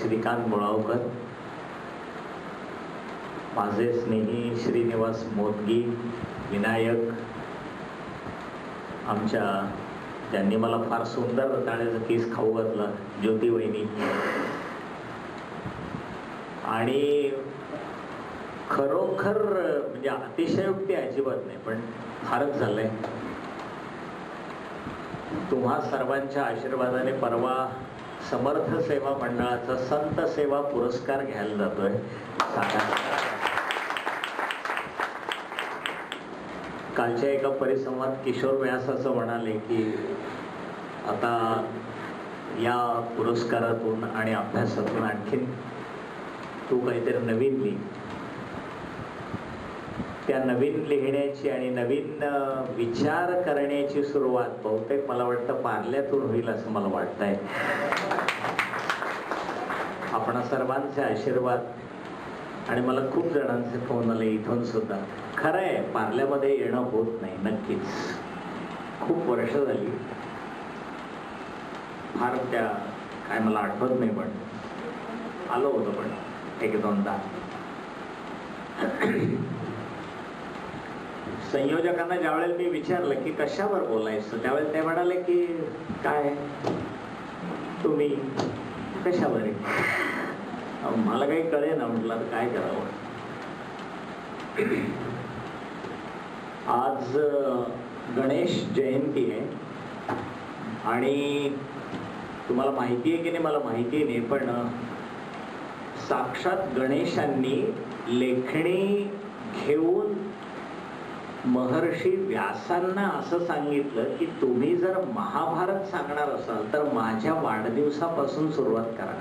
श्रीकांत मुळावकर, माझे स्नेही श्रीनिवास मोदगी, विनायक, आमच्या ज्यांनी मला फार सुंदर रताळ्याचा केस खाऊ घातला, ज्योती वहिनी, आणि खरोखर म्हणजे अतिशयोक्ती अजिबात नाही, पण फारच झालंय. तुम्हा सर्वांच्या आशीर्वादाने परवा समर्थ सेवा मंडळाचा संत सेवा पुरस्कार घ्यायला जातोय कालच्या एका परिसंवाद किशोर व्यास असं म्हणाले की आता या पुरस्कारातून आणि अभ्यासातून आणखीन तू काहीतरी नवीन लिही. त्या नवीन लिहिण्याची आणि नवीन विचार करण्याची सुरुवात बहुतेक मला वाटतं पार्ल्यातून होईल असं मला वाटतंय. आपण सर्वांचे आशीर्वाद, आणि मला खूप जणांचे फोन आले इथून सुद्धा. खरं आहे, पार्ल्यामध्ये येणं होत नाही, नक्कीच खूप वर्ष झाली, फार त्या काय मला आठवत नाही, पण आलो होतो पण एक दोनदा. संयोजकांना ज्यावेळेला मी विचारलं की कशावर बोलायचं, त्यावेळेला ते म्हणाले की काय तुम्ही कशावर आहे. मला काही कळे ना, म्हटलं काय करावं. आज गणेश जयंती आहे आणि तुम्हाला माहिती आहे की नाही मला माहिती नाही, पण साक्षात गणेशांनी लेखणी घेऊन महर्षी व्यासांना असं सांगितलं की तुम्ही जर महाभारत सांगणार असाल तर माझ्या वाढदिवसापासून सुरुवात करा.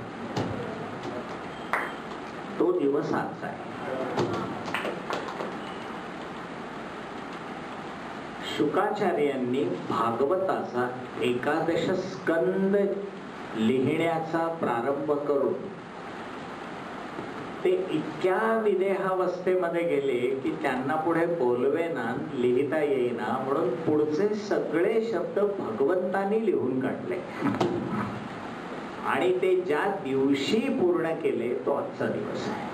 तो दिवस आजचा आहे. शुकाचार्यांनी भागवताचा 11 स्कंद लिहिण्याचा प्रारंभ करून ते इतक्या विदेहावस्थेमध्ये गेले की त्यांना पुढे बोलवेना, लिहिता येईना, म्हणून पुढचे सगळे शब्द भगवंतांनी लिहून काढले आणि ते ज्या दिवशी पूर्ण केले तो आजचा दिवस आहे.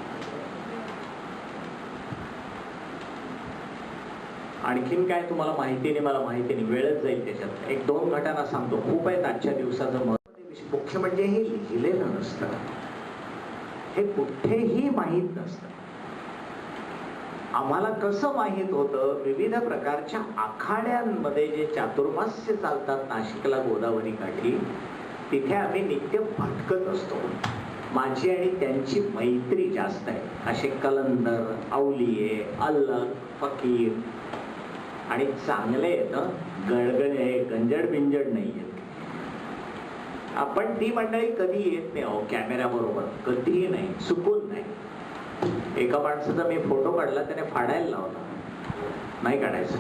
आणखीन काय तुम्हाला माहिती नाही, मला माहिती नाही, वेळच जाईल त्याच्यात. एक दोन घटना सांगतो, खूप आहेत आजच्या दिवसाचं महत्त्व. मुख्य म्हणजे हे लिहिलेलं नसतं, हे कुठेही माहीत नसतं. आम्हाला कसं माहीत होतं, विविध प्रकारच्या आखाड्यांमध्ये जे चातुर्मास्य चालतात नाशिकला गोदावरी काठी, तिथे आम्ही नित्य भटकत असतो. माझी आणि त्यांची मैत्री जास्त आहे. असे कलंदर, अवलिये, अल्लग, फकीर, आणि चांगले आहेत, गळगळे, गंजड बिंजड नाही आहेत. आपण ती मंडळी कधी येत नाही, कॅमेरा बरोबर कधीही नाही, चुकून नाही. एका माणसाचा मी फोटो काढला, त्याने फाडायला लावला, नाही काढायचं.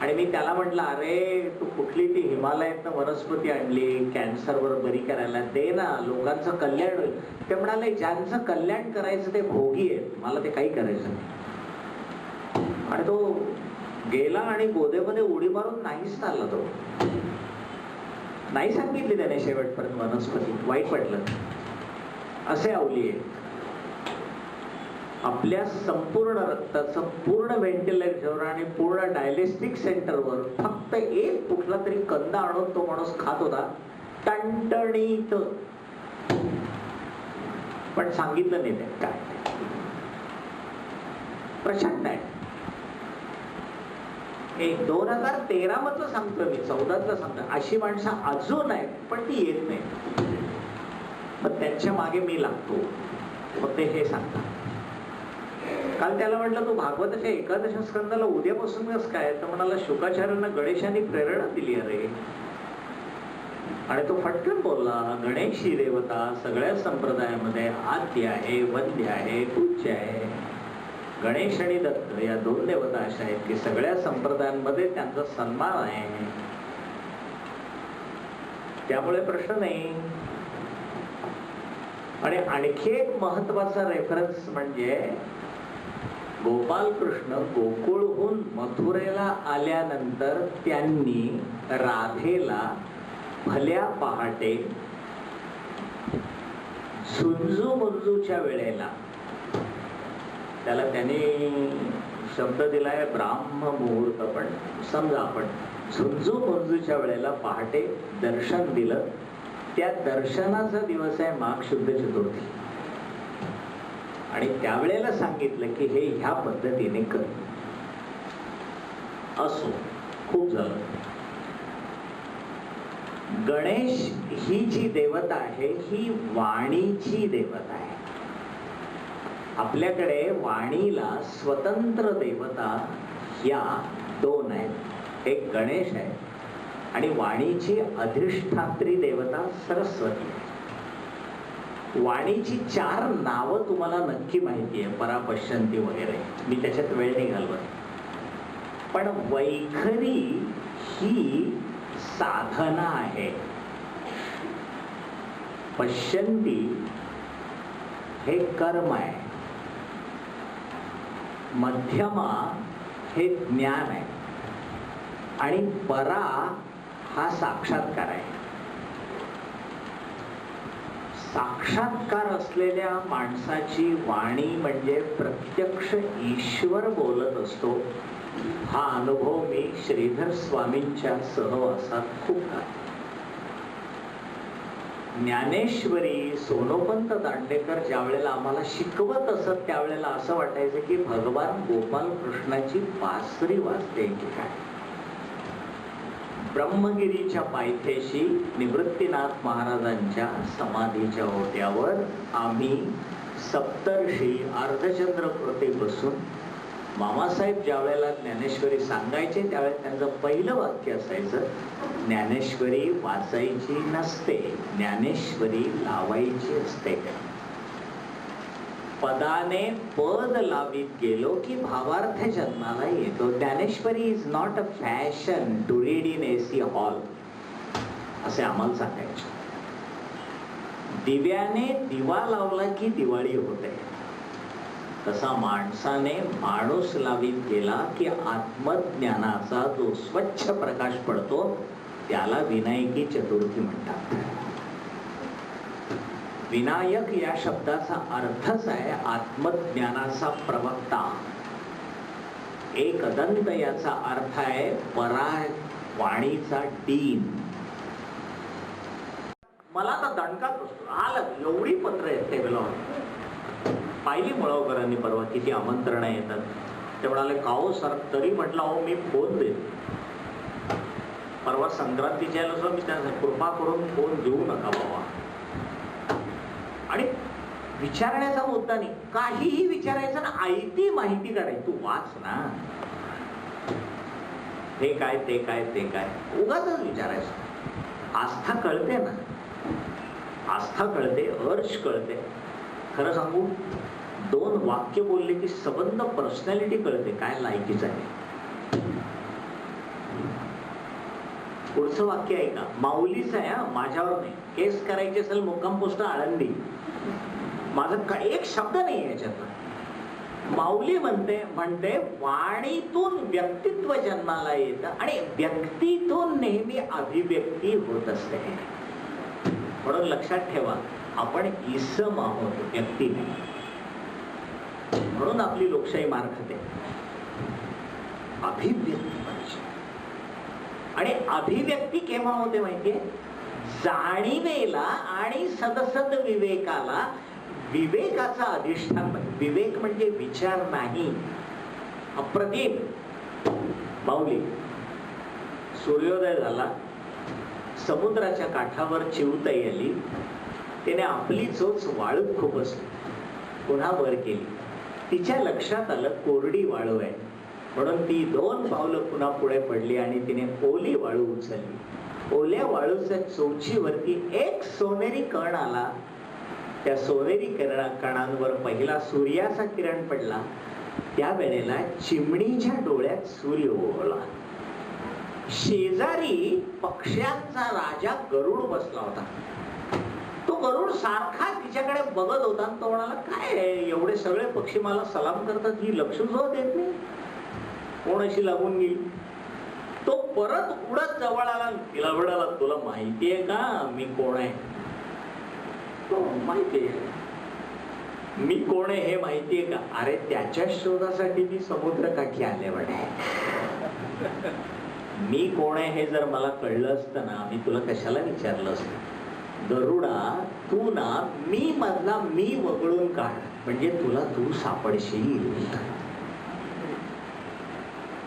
आणि मी त्याला म्हटलं, अरे तू कुठली ती हिमालयातनं वनस्पती आणली कॅन्सरवर बरी करायला, दे ना, लोकांचं कल्याण होईल. ते म्हणाले ज्यांचं कल्याण करायचं ते भोगी आहेत, मला ते काही करायचं नाही. आणि तो गेला आणि गोदेमध्ये उडी मारून नाहीच चालला. तो नाही सांगितली त्याने शेवटपर्यंत वनस्पती, वाईट पडलं. असे अवलिये आपल्या संपूर्ण रक्ताचं पूर्ण व्हेंटिलेटरवर आणि पूर्ण डायलेस्टिक सेंटरवर फक्त एक कुठला तरी कंद आणून तो माणूस खात होता, टणटणीत. पण सांगितलं नाही ते काय. प्रचंड आहे. 2013 मधलं सांगतोय मी, 14तलं सांगतोय. अशी माणसं अजून आहेत, पण ती येत नाही. मग त्यांच्या मागे मी लागतो, मग ते हे सांगतात. काल त्याला म्हटलं तू भागवताच्या 11 स्कंदाला उद्यापासून कसं काय, तर म्हणाला शुकाचार्यांना गणेशांनी प्रेरणा दिली. अरे, आणि तो फटकन बोलला, गणेश ही देवता सगळ्या संप्रदायामध्ये आद्य आहे, वंद्य आहे, पूज्य आहे. गणेश आणि दत्त या 2 देवता अशा आहेत की सगळ्या संप्रदायांमध्ये त्यांचा सन्मान आहे, त्यामुळे प्रश्न नाही. आणि आणखी एक महत्वाचा रेफरन्स म्हणजे गोपाल कृष्ण गोकुळहून मथुरेला आल्यानंतर त्यांनी राधेला भल्या पहाटे झुंजू मुंजूच्या वेळेला, त्याला त्याने शब्द दिलाय ब्राह्म मुहूर्त, पण समजा आपण झुंजू मुंजूच्या वेळेला पहाटे दर्शन दिलं, त्या दर्शनाचा दिवस आहे माघ शुद्ध चतुर्थी, आणि त्यावेळेला सांगितलं की हे ह्या पद्धतीने कर. असो, खूप झालं. गणेश ही जी देवता आहे ही वाणीची देवता आहे. आपल्याकडे वाणीला स्वतंत्र देवता या दोन आहेत, एक गणेश आहे आणि वाणीची अधिष्ठात्री देवता सरस्वती आहे. वाणीची 4 नावं तुम्हाला नक्की माहिती आहे, परापश्यंती वगैरे, मी त्याच्यात वेळ नाही घालवत. पण वैखरी ही साधना आहे, पश्यंती हे कर्म आहे, मध्यमा हे ज्ञान आहे आणि परा हा साक्षात्कार आहे. साक्षात्कार असलेल्या माणसाची वाणी म्हणजे प्रत्यक्ष ईश्वर बोलत असतो. हा अनुभव मी श्रीधर स्वामींच्या सहवासात खूप काळ. ज्ञानेश्वरी सोनोपंत दांडेकर ज्या वेळेला आम्हाला शिकवत असत त्यावेळेला असं वाटायचं की भगवान गोपाल कृष्णाची बासरी वाजते की काय. ब्रह्मगिरीच्या पायथ्याशी निवृत्तीनाथ महाराजांच्या समाधीच्या ओट्यावर आम्ही सप्तर्षी अर्धचंद्र कृती बसून मामासाहेब ज्या वेळेला ज्ञानेश्वरी सांगायचे त्यावेळेस त्यांचं पहिलं वाक्य असायचं, ज्ञानेश्वरी वाचायची नसते, ज्ञानेश्वरी लावायची असते. पदाने पद लावित गेलो की भावार्थ जन्माला येतो. Dnyaneshwari is not a fashion to read in AC hall, असे आम्हाला सांगायचे. दिव्याने दिवा लावला की दिवाळी होते, तसा माणसाने माणूस लावीत गेला की आत्मज्ञानाचा जो स्वच्छ प्रकाश पडतो त्याला विनायकी चतुर्थी म्हणतात. विनायक या शब्दाचा अर्थच आहे आत्मज्ञानाचा प्रवक्ता. एक दंत याचा अर्थ आहे परा वाणीचा डीन. मला तर दणकाच बसतो, आलं एवढी पत्र आहेत टेबलावर. पाहिली मुळावकरांनी परवा किती आमंत्रण येतात. ते म्हणाले काहो सर, तरी म्हटलं अहो मी फोन देतो. परवा संक्रांतीच्या मी त्यांना कृपा करून फोन देऊ नका बाबा. आणि विचारण्याचा मुद्दा नाही, काहीही विचारायचं ना, आयती माहिती काढायची. तू वाच ना, हे काय ते काय ते काय, उगाचच विचारायचं. आस्था कळते ना, आस्था कळते, अर्श कळते. खरं सांगू, 2 वाक्य बोलले की संबंध पर्सनॅलिटी कळते, काय लायकीच आहे. पुढचं वाक्य आहे का, माऊलीच आहे हा, माझ्यावर नाही. केस करायची असेल मुक्काम पोस्ट आळंदी, माझं एक शब्द नाही याच्यात. माऊली म्हणते वाणीतून व्यक्तित्व जन्माला येतं आणि व्यक्तीतून नेहमी अभिव्यक्ती होत असते. म्हणून लक्षात ठेवा, आपण इसम आहोत, व्यक्ती नाही. म्हणून आपली लोकशाही मार खाते. अभिव्यक्ती पाहिजे. आणि अभिव्यक्ती केव्हा होते माहितीये, जाणीवेला आणि सदसद विवेकाला. विवेकाचा अधिष्ठान, विवेक म्हणजे विचार नाही. अप्रतिम माऊली, सूर्योदय झाला, समुद्राच्या काठावर चिवताई आली, तिने आपली चोच वाळूत खुपसली, पुन्हा वर केली. तिच्या लक्षात आलं कोरडी वाळू आहे, म्हणून ती 2 पावलं पुन्हा पुढे पडली आणि तिने ओली वाळू उचलली. ओल्या वाळूच्या चोचीवरती एक सोनेरी कण आला. त्या सोनेरी कणांवर पहिला सूर्याचा किरण पडला. त्या वेळेला चिमणीच्या डोळ्यात सूर्य ओळला. शेजारी पक्ष्यांचा राजा गरुड बसला होता. तो गरुड सारखा तिच्याकडे बघत होता. तो म्हणाला, काय एवढे सगळे पक्षी मला सलाम करतात, ही लक्ष सुद्धा देत नाही, कोण अशी लागून गेली. तो परत उडत जवळ आला. तिला म्हणाला, तुला माहितीये का मी कोण आहे. हो माहितीये. मी कोण आहे हे माहितीये का? अरे त्याच्या शोधासाठी मी समुद्रकाठी आले म्हणे. मी कोण आहे हे जर मला कळलं असतं ना, मी तुला कशाला विचारलं असतं. गरुडा, तू ना मी मधला मी वगळून काढ, म्हणजे तुला तू सापडशील.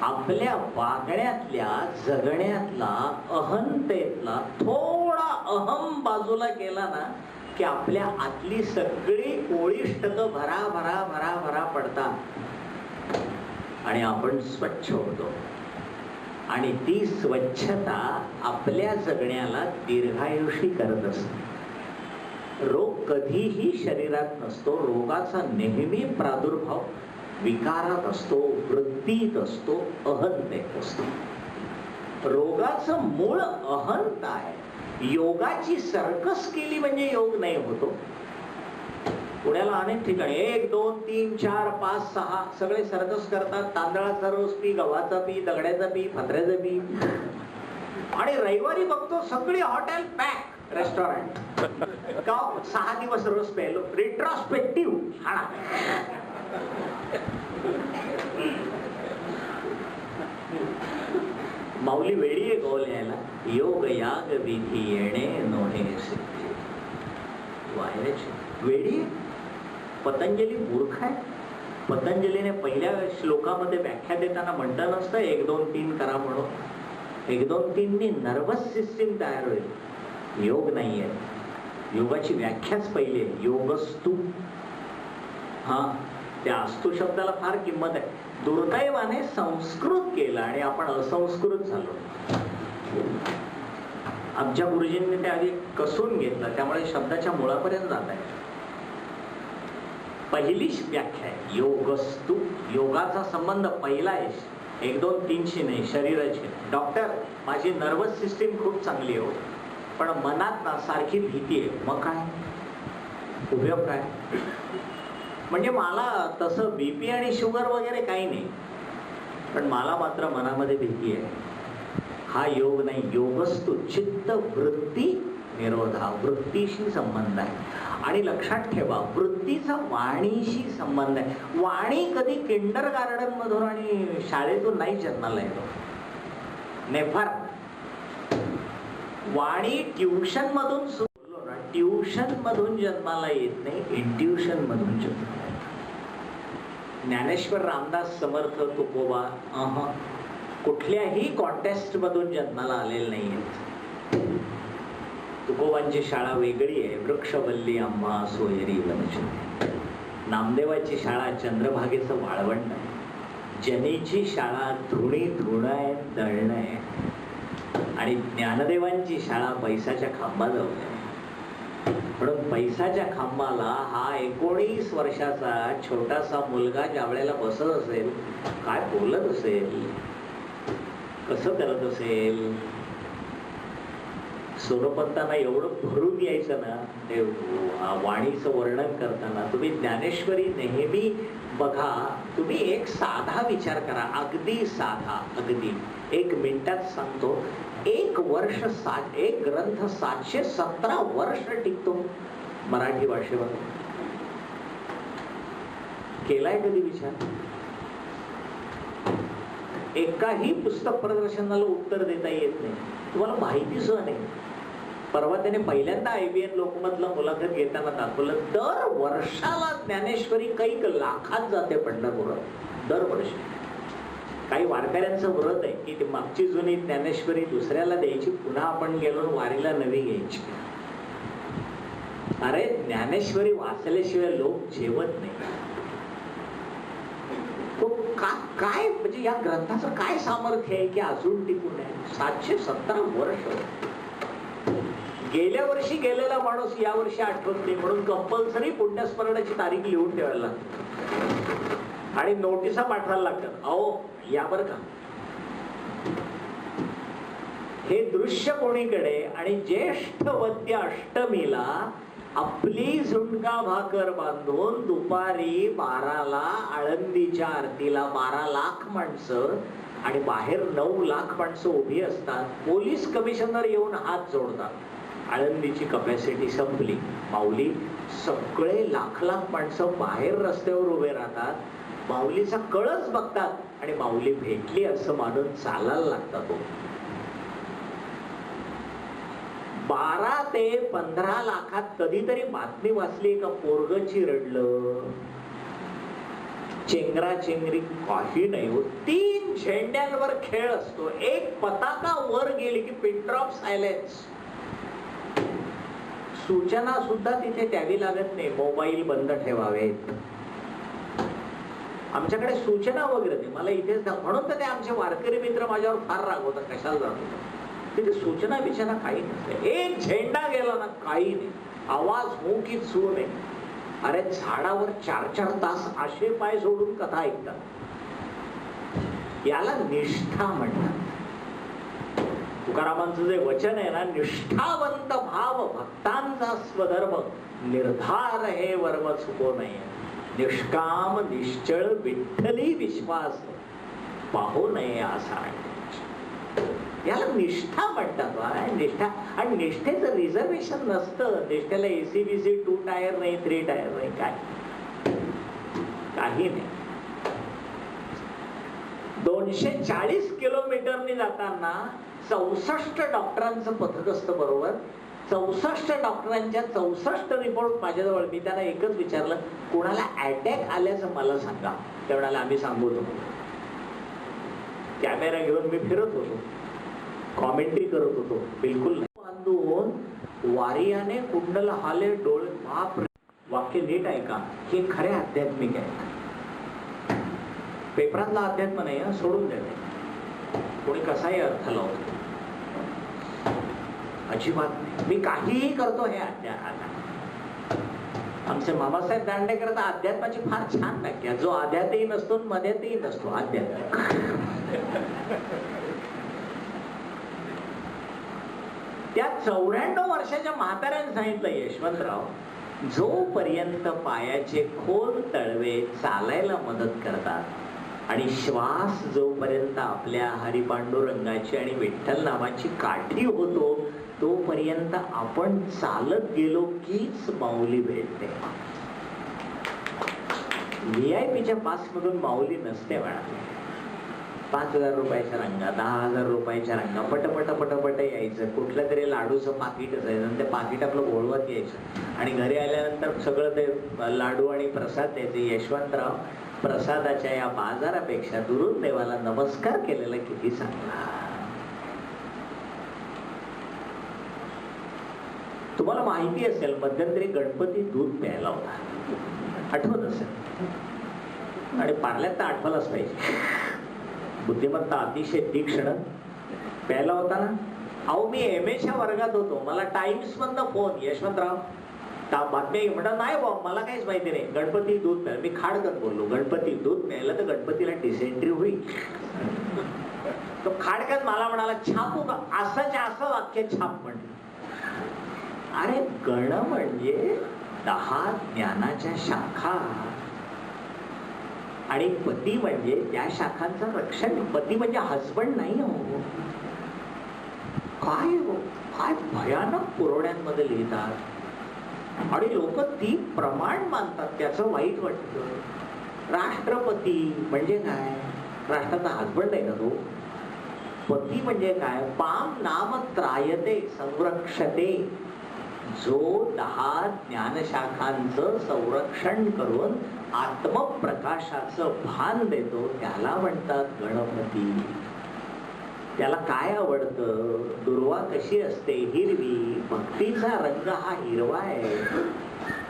आपल्या वागण्यातल्या जगण्यातला अहंतेतला थोडा अहम बाजूला केला ना की आपल्या आतली सगळी कोळिष्टक भरा भरा भरा भरा पडतात आणि आपण स्वच्छ होतो. आणि ती स्वच्छता आपल्या जगण्याला दीर्घायुषी करत असते. रोग कधीही शरीरात नसतो. रोगाचा नेहमी प्रादुर्भाव विकारात असतो, वृत्तीत असतो, अहंतेत असतो. रोगाचं मूळ अहंता आहे. योगाची सर्कस केली म्हणजे योग नाही होतो. पुण्याला अनेक ठिकाणी 1, 2, 3, 4, 5, 6 सगळे सर्कस करतात. तांदळाचा रोज पी, गव्हाचा पी, दगड्याचा पी, पत्र्याचा पी. आणि रविवारी बघतो सगळी हॉटेल पॅक, रेस्टॉरंट. का 6 दिवस रोज प्यायलो. रिट्रॉस्पेक्टिव्ह हा. माऊली वेळी आहे गोल यायला. योग याग विधी येणे नोहे सिद्धी. वेळी. पतंजली मूर्ख आहे. पतंजलीने पहिल्या श्लोकामध्ये व्याख्या देताना म्हणता नसतं 1, 2, 3 करा म्हणून. 1, 2, 3 नी नर्वस सिस्टीम तयार होईल. योग नाहीये. योगाची व्याख्याच पहिली आहे, योगस्तु. हा, त्या अस्तु शब्दाला फार किंमत आहे. दुर्दैवाने संस्कृत केलं आणि आपण असंस्कृत झालो. आमच्या गुरुजींनी ते आधी कसून घेतलं, त्यामुळे शब्दाच्या मुळापर्यंत जात आहे. पहिलीच व्याख्या आहे योगस्तु. योगाचा संबंध पहिला आहे 1, 2, 3शी नाही, शरीराची. डॉक्टर, माझी नर्वस सिस्टीम खूप चांगली आहे, पण मनात ना सारखी भीती आहे. मग काय उपयोग काय? म्हणजे मला तसं बीपी आणि शुगर वगैरे काही नाही, पण मला मात्र मनामध्ये भीती आहे. हा योग नाही. योगस्तु चित्त वृत्ती निरोधा. वृत्तीशी संबंध आहे. आणि लक्षात ठेवा, वृत्तीचा वाणीशी संबंध आहे. वाणी कधी किंडर गार्डन मधून आणि शाळेतून नाही जन्माला येतो. नेफार. वाणी ट्युशन मधून, ट्युशन मधून जन्माला येत नाही, इंट्युशन मधून जन्माला. ज्ञानेश्वर, रामदास, समर्थ, तुकोबा कुठल्याही कॉन्टेस्ट मधून जन्माला आलेले नाहीये. तुकोबांची शाळा वेगळी आहे. वृक्षवल्ली आम्हा सोयरी वनचंद्र. नामदेवाची शाळा चंद्रभागेचं वाळवंट आहे. जनीची शाळा धुणी धुणं आहे, दळणं आहे. आणि ज्ञानदेवांची शाळा पैसाच्या खांबाजवळ आहे. म्हणून पैसाच्या खांबाला हा 19 वर्षाचा छोटासा मुलगा ज्या वेळेला बसत असेल, काय बोलत असेल, कसं करत असेल. सोनोपंतांना एवढं भरून यायचं ना ते वाणीचं वर्णन करताना. तुम्ही ज्ञानेश्वरी नेहमी बघा. तुम्ही एक साधा विचार करा, अगदी साधा, अगदी 1 मिनिटात सांगतो. एक ग्रंथ 717 वर्ष टिकतो मराठी भाषेवर. केलाय कधी विचार? एकाही पुस्तक प्रदर्शनाला उत्तर देता येत नाही. तुम्हाला माहिती सुद्धा नाही. परवा त्याने पहिल्यांदा IBN लोकमतला मुलाखत घेताना दाखवलं, दर वर्षाला ज्ञानेश्वरी कैक लाखात जाते पंढरपुरात. दरवर्षी. काही वारकऱ्यांचं व्रत आहे की ती मागची जुनी ज्ञानेश्वरी दुसऱ्याला द्यायची, पुन्हा आपण गेलो वारीला नवी घ्यायची. अरे ज्ञानेश्वरी वाचल्याशिवाय लोक जेवत नाही. तो काय म्हणजे या ग्रंथाचं काय सामर्थ्य आहे की अजून टिकून आहे. 717 वर्ष. गेल्या वर्षी गेलेला माणूस या वर्षी आठवत नाही, म्हणून कंपल्सरी पुण्यस्मरणाची तारीख लिहून ठेवायला लागते आणि नोटिसा पाठवायला लागतात. अहो या बर का. हे दृश्य कोणीकडे. आणि ज्येष्ठवद्य अष्टमीला आपली झुणका भाकर बांधून दुपारी 12ला आळंदीच्या आरतीला 12 लाख माणसं आणि बाहेर 9 लाख माणसं उभी असतात. पोलीस कमिशनर येऊन हात जोडतात आळंदीची कपॅसिटी संपली. माऊली सगळे लाख लाख माणसं बाहेर रस्त्यावर उभे राहतात, माऊलीचा कळस बघतात आणि माऊली भेटली असं मानून चालायला लागतात. 12 ते 15 लाखात कधीतरी बातमी वाचली का पोरगं चिरडलं, चेंगरा चेंगरी काही नाही होत. 3 झेंड्यांवर खेळ असतो. एक पताका वर गेली की पिन ड्रॉप सायलेन्स. सूचना सुद्धा तिथे द्यावी लागत नाही, मोबाईल बंद ठेवावेत. आमच्याकडे सूचना वगैरे नाही. मला इथेच म्हणून तर ते आमचे वारकरी मित्र माझ्यावर फार रागवतात, कशाला जातो तिथे सूचना बिचना काही नसते. एक झेंडा गेला ना काही नाही, आवाज हो की सू नाही. अरे झाडावर 4-4 तास आशे पाय सोडून कथा ऐकतात. याला निष्ठा म्हणतात. तुकारामांचं जे वचन आहे ना, निष्ठावंत भाव भक्तांचा स्वधर्म, निर्धार हे वर्म चुको नये. निष्काम निश्चळ विठ्ठली विश्वास पाहू नये असा. याला निष्ठा म्हणतात. निष्ठा आणि निष्ठेचं रिझर्वेशन नसतं. निष्ठेला ACBC 2 टायर नाही, 3 टायर नाही, काय काही नाही. 240 किलोमीटरनी जाताना 64 डॉक्टरांचं पथक असतं बरोबर. 64 डॉक्टरांच्या 64 रिपोर्ट माझ्याजवळ. मी त्यांना एकच विचारलं, कोणाला अटॅक आल्याचं मला सांगा. त्यावेळेला आम्ही सांगतो. कॅमेरा घेऊन मी फिरत होतो, कॉमेंट्री करत होतो. बिलकुल नाही. बांधून वारियाने कुंडल हाले डोळे, बाप रे. वाक्य नीट ऐका, हे खरे आध्यात्मिक आहे. पेपरातला अध्यात्म नाही, सोडून देते. कोणी कसाही अर्थ लावतो, अजिबात नाही. मी काहीही करतो हे अध्यात्म. आमचे मामासाहेब दांडेकर तर अध्यात्माची फार छान व्याख्या, जो आध्यातही नसतो मध्यातही नसतो, अध्यात्म. त्या 94 वर्षाच्या म्हाताऱ्याने सांगितलं, यशवंतराव, जोपर्यंत पायाचे खोल तळवे चालायला मदत करतात आणि श्वास जोपर्यंत आपल्या हरिपांडुरंगाची आणि विठ्ठल नावाची काठी होतो, तोपर्यंत आपण चालत गेलो कीच माऊली भेटते. VIP पास मधून माऊली नसते म्हणा. 5,000 रुपयाच्या रंगा, 10,000 रुपयाच्या रंगा, पटपट पटपट यायचं. कुठलं तरी लाडूचं पाकिट असायचं, ते पाकिट आपलं घोळवत यायचं आणि घरी आल्यानंतर सगळं ते लाडू आणि प्रसाद द्यायचे. यशवंतराव, प्रसादाच्या या बाजारापेक्षा दुरून देवाला नमस्कार केलेला किती चांगला. तुम्हाला माहिती असेल, मध्यंतरी गणपती दूध प्यायला होता, आठवत असेल. आणि पार्ल्यात तर आठवलाच पाहिजे. बुद्धिमत्ता अतिशय तीक्ष्ण. प्यायला होता ना. अहो, मी MAच्या वर्गात होतो, मला टाइम्स मधनं फोन, यशवंतराव बातमी म्हणतात. नाही बाबा, मला काहीच माहिती नाही. गणपती दूध प्यायला. मी खाडकन बोललो, गणपती दूध प्यायला तर गणपतीला डिसेंट्री होईल. तो खाडकन मला म्हणाला, छापू का? असं वाक्य छाप म्हणलं. अरे गण म्हणजे 10 ज्ञानाच्या शाखा आणि पती म्हणजे त्या शाखांचं रक्षण. पती म्हणजे हसबंड नाही हो. काय हो, काय भयानक पुरवण्यांमध्ये लिहितात आणि लोक ती प्रमाण मानतात. त्याचं वाईट वाटतं. राष्ट्रपती म्हणजे काय? राष्ट्राचा हसबंड आहे का तो? पती म्हणजे काय? पाम नाम त्रायते संरक्षते. जो 10 ज्ञानशाखांचं संरक्षण करून आत्मप्रकाशाचं भान देतो त्याला म्हणतात गणपती. त्याला काय आवडतं? दुर्वा कशी असते? हिरवी. भक्तीचा रंग हा हिरवा आहे.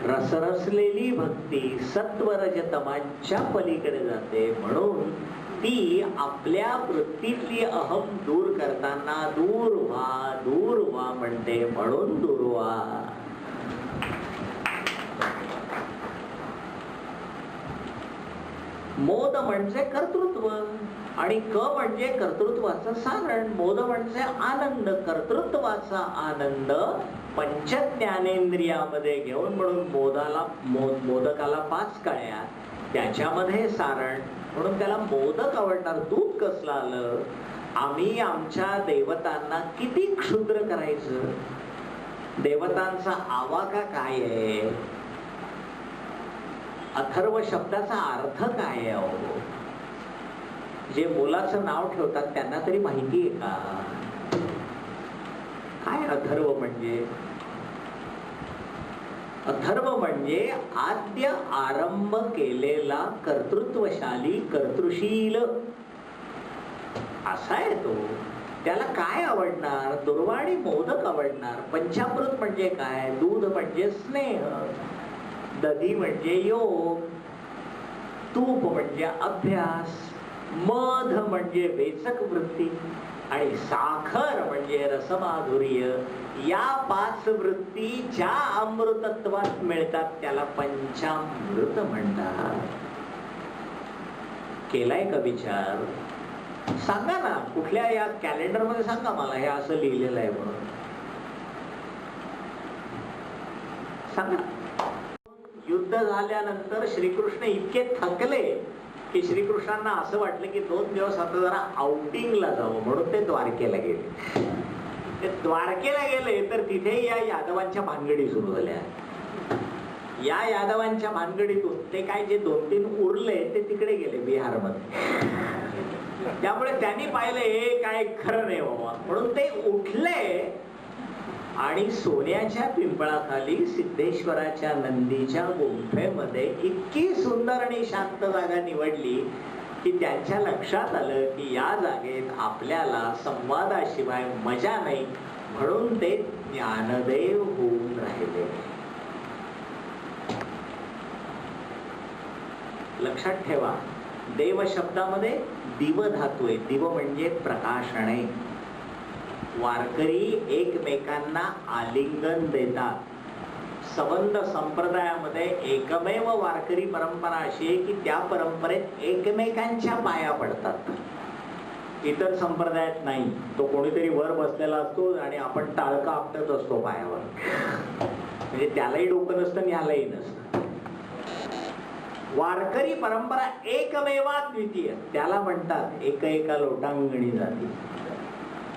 रसरसलेली भक्ती सत्वरजतमांच्या पलीकडे जाते. म्हणून ती आपल्या वृत्तीतली अहम दूर करताना दूर व्हा म्हणते. म्हणून दूर व्हा. मोद म्हणजे कर्तृत्व आणि क म्हणजे कर्तृत्वाचं सारण. मोद म्हणजे आनंद, कर्तृत्वाचा आनंद पंचज्ञानेंद्रियामध्ये घेऊन. म्हणून मोदकाला 5 कळ्या, त्याच्यामध्ये सारण. म्हणून त्याला मोदक आवडणार. दूध कसलं आलं? आम्ही आमच्या देवतांना किती क्षुद्र करायचं. देवतांचा आवाका काय आहे, अथर्व शब्दाचा अर्थ काय आहे? अहो, जे मुलाचं नाव ठेवतात त्यांना तरी माहिती आहे का काय अथर्व म्हणजे? अथर्व म्हणजे आद्य आरंभ केलेला कर्तृत्वशाली कर्तृशील असा आहे तो. त्याला काय आवडणार? दुर्वाणी मोदक आवडणार. पंचामृत म्हणजे काय? दूध म्हणजे स्नेह, दधी म्हणजे योग, तूप म्हणजे अभ्यास, मध म्हणजे वेचक वृत्ती आणि साखर म्हणजे रसमाधुर्य. या 5 वृत्ती ज्या अमृतत्वात मिळतात त्याला पंचामृत म्हणतात. केलाय का विचार? सांगा ना, कुठल्या या कॅलेंडर मध्ये सांगा मला हे असं लिहिलेलं आहे म्हणून सांगा. युद्ध झाल्यानंतर श्रीकृष्ण इतके थकले की श्रीकृष्णांना असं वाटलं की 2 दिवस आता जरा आउटिंगला जावं, म्हणून ते द्वारकेला गेले. ते द्वारकेला गेले तर तिथे या यादवांच्या भानगडी सुरू झाल्या. या यादवांच्या भानगडीतून ते काय जे 2-3 उरले ते तिकडे गेले बिहारमध्ये. त्यामुळे त्यांनी पाहिलं हे काय खरं नाही बाबा, म्हणून ते उठले आणि सोन्याच्या पिंपळाखाली सिद्धेश्वराच्या नंदीच्या गुंफेमध्ये इतकी सुंदर आणि शांत जागा निवडली की त्यांच्या लक्षात आलं की या जागेत आपल्याला संवादाशिवाय मजा नाही, म्हणून ते ज्ञानदेव होऊन राहिले. लक्षात ठेवा, देव शब्दामध्ये दिव धातू आहे. दिव म्हणजे प्रकाशणे. वारकरी एकमेकांना आलिंगन देतात. संबंध संप्रदायामध्ये एकमेव वारकरी परंपरा अशी आहे की त्या परंपरेत एकमेकांच्या पाया पडतात. इतर संप्रदायात नाही. तो कोणीतरी वर बसलेला असतो आणि आपण टाळका आपटत असतो पायावर, म्हणजे त्यालाही डोकं नसतं आणि ह्यालाही नसतं. वारकरी परंपरा एकमेवा द्वितीय, त्याला म्हणतात एक एका लोटांगणी जाती.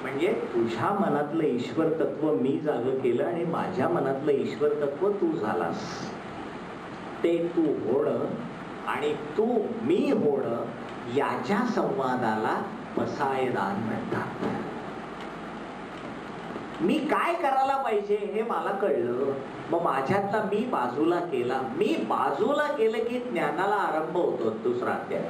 म्हणजे तुझ्या मनातलं ईश्वर तत्व मी जागं केलं आणि माझ्या मनातलं ईश्वर तत्व तू झालास. ते तू होणं आणि तू मी होणं याच्या संवादाला पसायदान म्हणतात. मी काय करायला पाहिजे हे मला कळलं, मग माझ्यातला मी बाजूला केला. मी बाजूला केलं की ज्ञानाला आरंभ होतो. दुसरा अध्याय.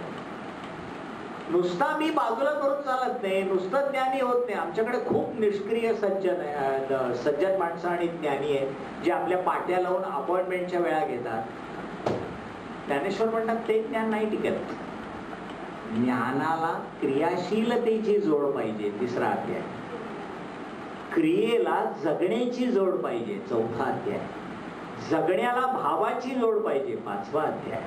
नुसता मी बाजूला करून चालत नाही, नुसतं ज्ञानी होत नाही. आमच्याकडे खूप निष्क्रिय सज्जन माणसं आणि ज्ञानी आहेत जे आपल्या पाट्या लावून अपॉइंटमेंटच्या वेळा घेतात. ज्ञानेश्वर म्हणतात ते ज्ञान नाही टिकत. ज्ञानाला क्रियाशीलतेची जोड पाहिजे. तिसरा अध्याय. क्रियेला जगण्याची जोड पाहिजे. चौथा अध्याय. जगण्याला भावाची जोड पाहिजे. 5वा अध्याय.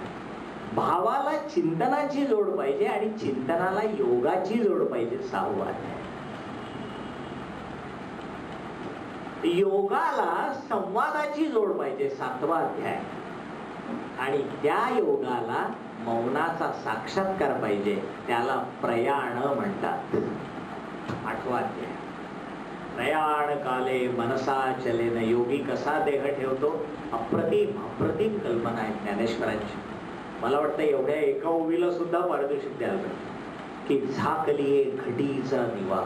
भावाला चिंतनाची जोड पाहिजे आणि चिंतनाला योगाची जोड पाहिजे. 6वा अध्याय. योगाला संवादाची जोड पाहिजे. 7वा अध्याय. आणि त्या योगाला मौनाचा साक्षात्कार पाहिजे. त्याला प्रयाण म्हणतात. 8वा अध्याय. प्रयाण काले मनसा चलेन. योगी कसा देह ठेवतो? अप्रतिम अप्रतिम कल्पना आहे ज्ञानेश्वरांची. मला वाटतं एवढ्या एका ओवीला सुद्धा पारितोषिक द्यायला की झाकलीये घटीचा दिवा,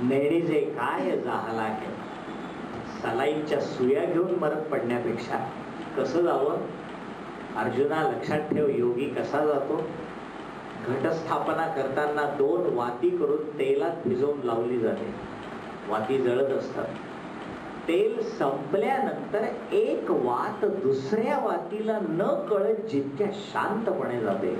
नेणीचे काय जाहला के. सलाईंच्या सुया घेऊन मरत पडण्यापेक्षा कसं जावं? अर्जुना लक्षात ठेव, योगी कसा जातो? घटस्थापना करताना 2 वाती करून तेलात भिजवून लावली जाते. वाती जळत असतात. तेल संपल्यानंतर एक वात दुसऱ्या वातीला न कळत जितक्या शांतपणे जाते,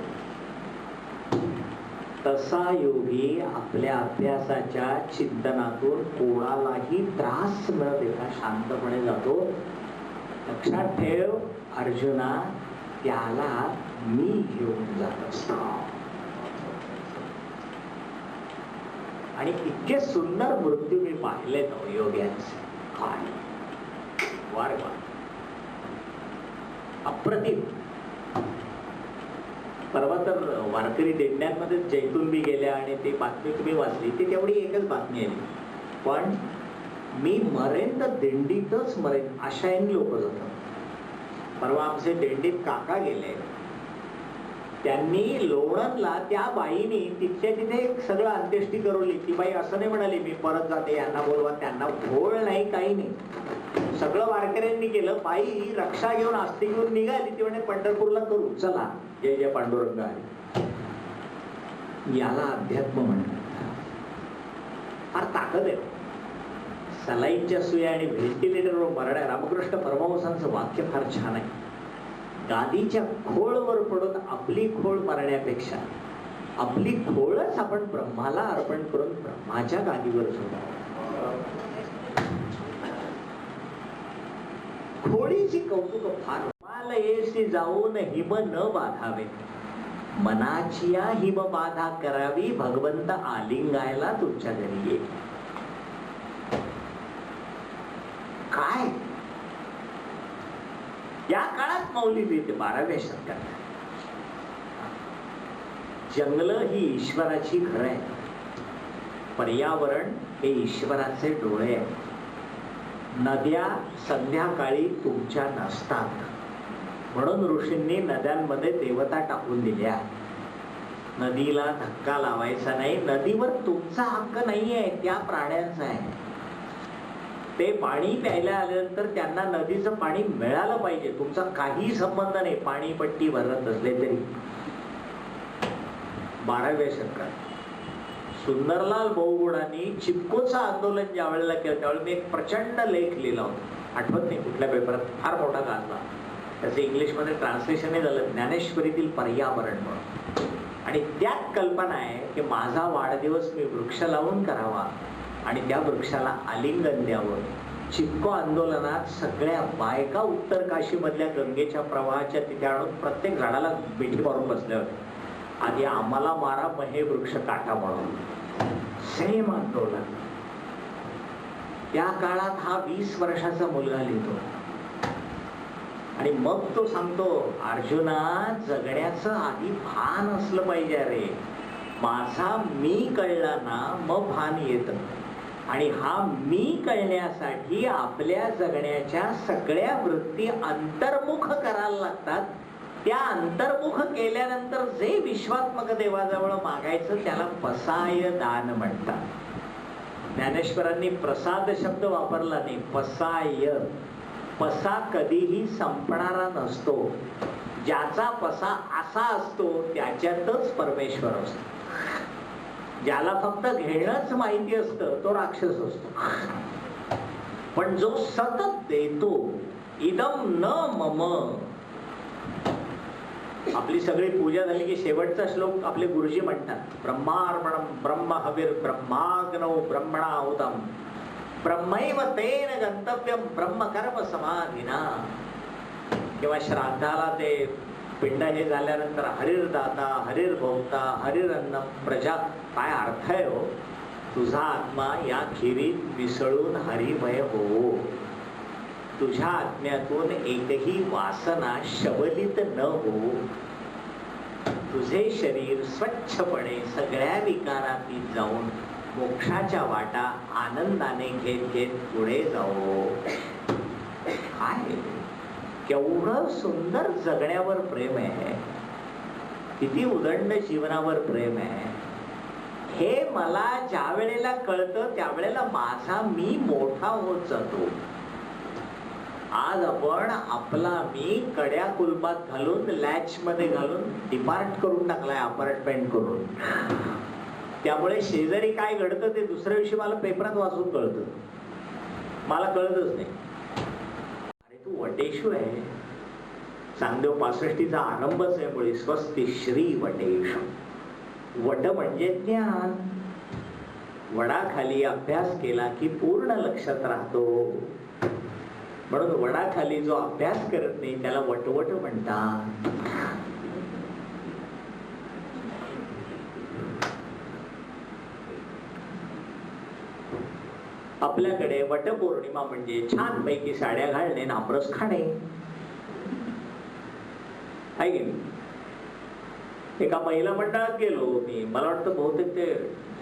तसा योगी आपल्या अभ्यासाच्या चिंतनातून कोणालाही त्रास न देता शांतपणे जातो. लक्षात ठेव अर्जुना, त्याला मी घेऊन जात असतो. आणि इतके सुंदर मृत्यू मी पाहिले तो योग्यांचे. काय वार वार अप्रतिम. परवा तर वारकरी मी मरेन तर दिंडीतच मरेन अशा लोक जातात. परवा आमचे दिंडीत काका गेले, त्यांनी लोणंदला त्या बाईनी तिथल्या तिथे सगळं अंत्येष्टी करवली. ती बाई असं नाही म्हणाली मी परत जाते, यांना बोलवा, त्यांना घोळ नाही काही नाही, सगळं वारकऱ्यांनी केलं. बाई रक्षा घेऊन आस्ती घेऊन निघाली. ती म्हणे पंढरपूरला करू, चला जय जय पांडुरंग आहे. याला अध्यात्म म्हणतात. फार ताकद आहे. सलाईनच्या सुया आणि व्हेंटिलेटरवर मरणाऱ्या रामकृष्ण परमहंसांचं वाक्य फार छान आहे. गादीच्या खोळवर पडून आपली खोळ मरण्यापेक्षा आपली खोळच आपण ब्रह्माला अर्पण करून ब्रह्माच्या गादीवर झोपावं. खोळीची कौतुक फार. हिमालयेशी जाऊन हिम न बाधावे, मनाची हिम बाधा करावी, भगवंत आलिंगायला तुमच्या घरी ये. काय या काळात मौली मिळते 12व्या शतकात. जंगल ही ईश्वराची घर आहे, पर्यावरण हे ईश्वराचे डोळे आहे. नद्या संध्याकाळी तुमच्या नसतात, म्हणून ऋषींनी नद्यांमध्ये देवता टाकून दिल्या. नदीला धक्का लावायचा नाही, नदीवर तुमचा हक्क नाहीये, त्या प्राण्यांचा आहे. ते पाणी प्यायला आल्यानंतर त्यांना नदीचं पाणी मिळालं पाहिजे, तुमचा काही संबंध नाही, पाणी पट्टी भरत असले तरी. 12व्या शतकात सुंदरलाल बहुगुणांनी चिपकोचं आंदोलन ज्या वेळेला केलं त्यावेळेला मी एक प्रचंड लेख लिहिला होता, आठवत नाही कुठल्या पेपरात, फार मोठा गाजला. त्याचं इंग्लिशमध्ये ट्रान्सलेशनही झालं, ज्ञानेश्वरीतील पर्यावरण म्हणून. आणि त्यात कल्पना आहे की माझा वाढदिवस मी वृक्ष लावून करावा आणि त्या वृक्षाला आलिंगन द्यावं. चिपको आंदोलनात सगळ्या बायका उत्तर काशी मधल्या गंगेच्या प्रवाहाच्या तिथे आणून प्रत्येक झाडाला मिठी मारून बसल्या होत्या. आधी आम्हाला मारा, मग हे वृक्ष काटा म्हणून. सेम आंदोलन. त्या काळात हा 20 वर्षाचा मुलगा लिहितो आणि मग तो सांगतो, अर्जुना जगण्याचं आधी भान असलं पाहिजे. अरे माझा मी कळला ना मग भान येतं. आणि हा मी कळण्यासाठी आपल्या जगण्याच्या सगळ्या वृत्ती अंतर्मुख करायला लागतात. त्या अंतर्मुख केल्यानंतर जे विश्वात्मक देवाजवळ मागायचं त्याला पसाय दान म्हणतात. ज्ञानेश्वरांनी प्रसाद शब्द वापरला नाही, पसाय. पसा कधीही संपणारा नसतो. ज्याचा पसा असा असतो त्याच्यातच परमेश्वर असतो. ज्याला फक्त घेणंच माहिती असतं तो राक्षस असतो. पण जो सतत देतो, इदम न मम. आपली सगळी पूजा झाली की शेवटचा श्लोक आपले गुरुजी म्हणतात, ब्रह्मार्पणम ब्रह्म हविर ब्रह्माग्नौ ब्रह्मणाहुतम ब्रह्मैव तेन गंतव्यम ब्रह्मकर्म समाधिना. किंवा श्राद्धाला ते पिंड हे झाल्यानंतर हरिर्दाता हरिर्भोक्ता हरिरन्न प्रजा. काय अर्थ आहे हो? तुझा आत्मा या खिरीत मिसळून हरिमय हो. तुझ्या आत्म्यातून एकही वासना शबलित न हो. तुझे शरीर स्वच्छपणे सगळ्या विकारातीत जाऊन मोक्षाच्या वाटा आनंदाने घेत घेत पुढे जाओ. काय केवढं सुंदर जगण्यावर प्रेम आहे, किती उदंड जीवनावर प्रेम आहे. हे मला ज्या वेळेला कळतं त्यावेळेला माझा मी मोठा होत जातो. आज आपण आपला मी कड्या कुलपात घालून लॅच मध्ये घालून डिपार्ट करून टाकलाय, अपार्टमेंट करून. त्यामुळे शेजारी काय घडतं ते दुसऱ्या दिवशी मला पेपरात वाचून कळतं, मला कळतच नाही. अरे तू वटेशू आहे. चांगदेव 65चा आरंभच आहे मुळे स्वस्ति श्री वटेश. वट म्हणजे ज्ञान. वडाखाली अभ्यास केला की पूर्ण लक्षात राहतो. म्हणून वडाखाली जो अभ्यास करत नाही त्याला वटवट म्हणतात. आपल्याकडे वटपौर्णिमा म्हणजे छान पैकी साड्या घालणे, नामरस खाणे आहे की नाही. एका महिला मंडळात गेलो मी, मला वाटतं बहुतेक ते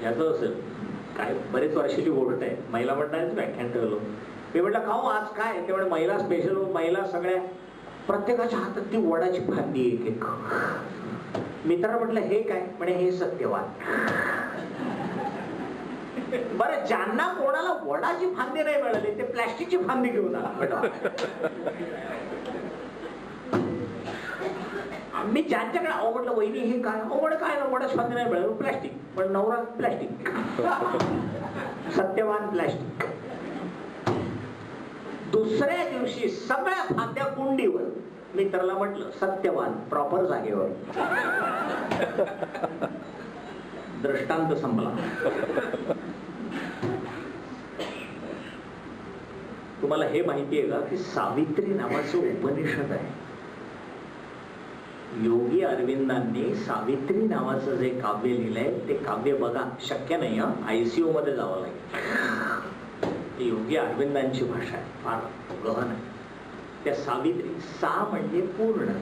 ह्याचं असेल काय बरेच वर्षाची गोष्ट आहे. महिला मंडळाचं व्याख्यान ठेवलं. मी म्हटलं खाऊ आज काय? ते म्हणजे महिला स्पेशल. महिला सगळ्या प्रत्येकाच्या हातात ती वडाची फांदी एक एक. मित्राला म्हटलं हे काय? म्हणे हे सत्यवान. बरं, ज्यांना कोणाला वडाची फांदी नाही मिळाली ते प्लॅस्टिकची फांदी घेऊन आला. मी ज्यांच्याकडे म्हटलं वहिनी हे काय? म्हणे काय ना वडाची फांदी नाही मिळाली, प्लॅस्टिक. पण नवरा प्लॅस्टिक. सत्यवान प्लॅस्टिक. दुसऱ्या दिवशी सगळ्या फांद्या कुंडीवर. मित्राला म्हटलं सत्यवान प्रॉपर जागेवर. दृष्टांत संपला. तुम्हाला हे माहिती आहे का की सावित्री नावाचं उपनिषद आहे. योगी अरविंदांनी सावित्री नावाचं जे काव्य लिहिलंय ते काव्य बघा. शक्य नाही ICU मध्ये जावं लागेल. योगी अरविंदांची भाषा आहे, फार गहन आहे. त्या सावित्री, सा म्हणजे पूर्ण,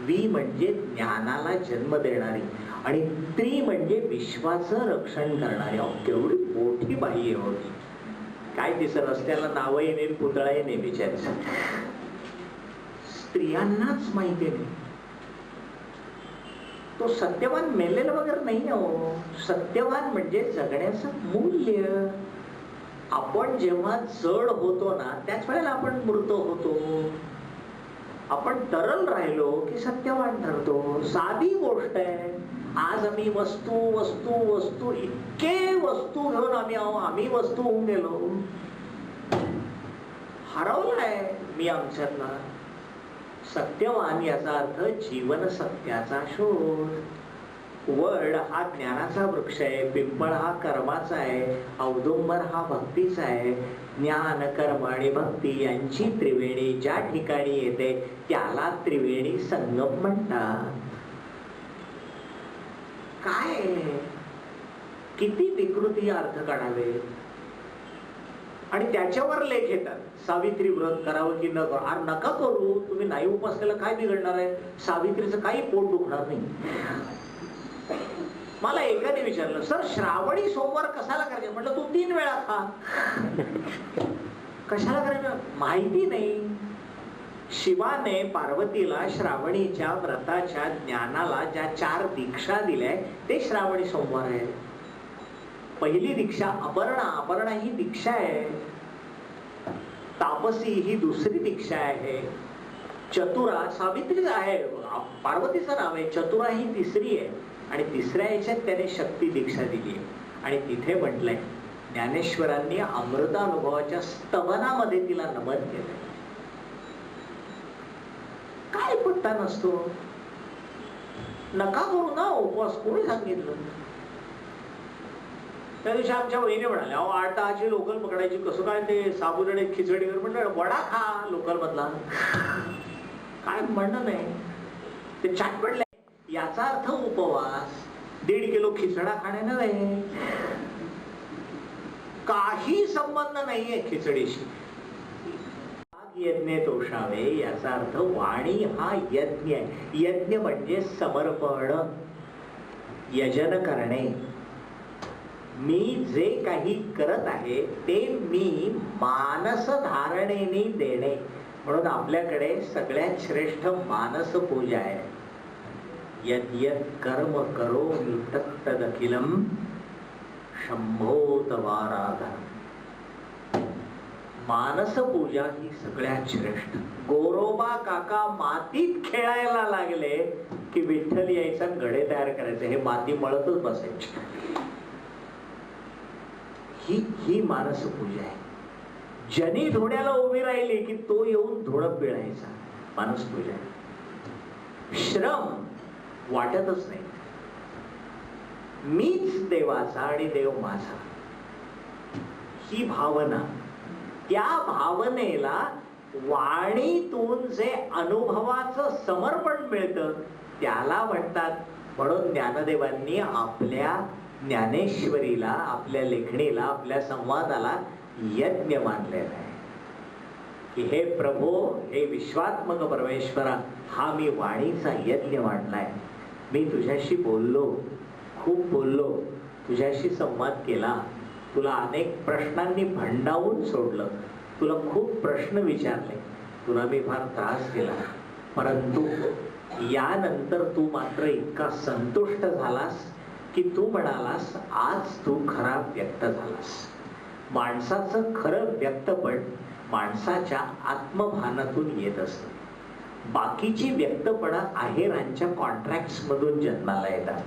वी म्हणजे ज्ञानाला जन्म देणारी, आणि त्री म्हणजे विश्वाचं रक्षण करणारी. केवढी मोठी बाई होती. काय दिसत रस्त्याला नावही नाही, पुतळाही नाही बिचारीचं. स्त्रियांनाच माहिती नाही. तो सत्यवान मेलेला वगैरे नाही हो. सत्यवान म्हणजे जगण्याचं मूल्य. आपण जेव्हा जड होतो ना त्याच वेळेला आपण मृत होतो. आपण तरल राहिलो की सत्यवान ठरतो. साधी गोष्ट आहे. आज आम्ही वस्तू वस्तू वस्तू इतके वस्तू घेऊन आम्ही वस्तू होऊन गेलो. हरवलाय मी आमच्यातला. सत्यवान याचा अर्थ जीवन सत्याचा शोध. वड हा ज्ञानाचा वृक्ष आहे, पिंपळ हा कर्माचा आहे, औदुंबर हा भक्तीचा आहे. ज्ञान, कर्म आणि भक्ती यांची त्रिवेणी ज्या ठिकाणी येते त्याला त्रिवेणी संगम म्हणतात. काय किती विकृती अर्थ काढावे. आणि त्याच्यावर लेख येतात. सावित्री व्रत करावं की न करू. अरे नका करू. तुम्ही नाही उपासलेलं काय बिघडणार आहे? सावित्रीचं काही पोट दुखणार नाही. मला एकाने विचारलं, सर श्रावणी सोमवार कशाला करायचे? म्हटलं तू 3 वेळा खा. कशाला करायचं? माहिती नाही. शिवाने पार्वतीला श्रावणीच्या व्रताच्या ज्ञानाला ज्या 4 दीक्षा दिल्या ते श्रावणी सोमवार आहे. पहिली दीक्षा अपर्णा. अपर्णा ही दीक्षा आहे. तापसी ही दुसरी दीक्षा आहे. चतुरा सावित्रीच आहे, पार्वतीचं नाव आहे. चतुरा ही तिसरी आहे. आणि तिसऱ्या याच्यात त्याने शक्ती दीक्षा दिली. आणि तिथे म्हटलंय ज्ञानेश्वरांनी अमृतानुभवाच्या स्तवनामध्ये तिला नमन केलं. काय पत्ता नसतो. नका करू ना उपवास. कोणी सांगितलं? त्या दिवशी आमच्या वहिनी म्हणाल्या 8-10ची लोकल पकडायची. कसं काय? ते साबुदाणे खिचडीवर म्हणलं वडा खा लोकल मधला. काय म्हणणं नाही. ते चाटपडले. याचा अर्थ उपवास 1.5 किलो खिचडा खाण्यानं नाही. काही संबंध नाहीये खिचडीशी. यज्ञ तोषावे याचा अर्थ वाणी हा यज्ञ आहे. यज्ञ म्हणजे समर्पण, यजन करणे. मी जे काही करत आहे ते मी मानस धारणेने देणे. म्हणून आपल्याकडे सगळ्यात श्रेष्ठ मानस पूजा आहे. यद्यत् कर्म करोमि तत्तदखिलम् शंभो तवाराधनम्. मानस पूजा ही सगळ्यात श्रेष्ठ. गोरोबा काका मातीत खेळायला लागले की विठ्ठल यायचा, घडे तयार करायचे. हे माती मळतच बसायचे. ही मानस पूजा आहे. जनी धोड्याला उभी राहिली की तो येऊन धोडं पिळायचा. मानस पूजा आहे. श्रम वाटतच नाही. मीच देवाचा आणि देव माझा ही भावना. त्या भावनेला वाणीतून जे अनुभवाचं समर्पण मिळतं त्याला म्हणतात. म्हणून ज्ञानदेवांनी आपल्या ज्ञानेश्वरीला, आपल्या लेखणीला, आपल्या संवादाला यज्ञ मानलेला आहे की हे प्रभो, हे विश्वात्मक परमेश्वरा, हा मी वाणीचा यज्ञ मांडलाय. मी तुझ्याशी बोललो, खूप बोललो, तुझ्याशी संवाद केला. तुला अनेक प्रश्नांनी भंडावून सोडलं, तुला खूप प्रश्न विचारले, तुला मी फार त्रास दिला, परंतु यानंतर तू मात्र इतका संतुष्ट झालास की तू म्हणालास आज तू खरा व्यक्त झालास. माणसाचं खरं व्यक्तपण माणसाच्या आत्मभानातून येत असतं. बाकीची व्यक्तपणं आहेरांच्या कॉन्ट्रॅक्ट्स मधून जन्माला येतात,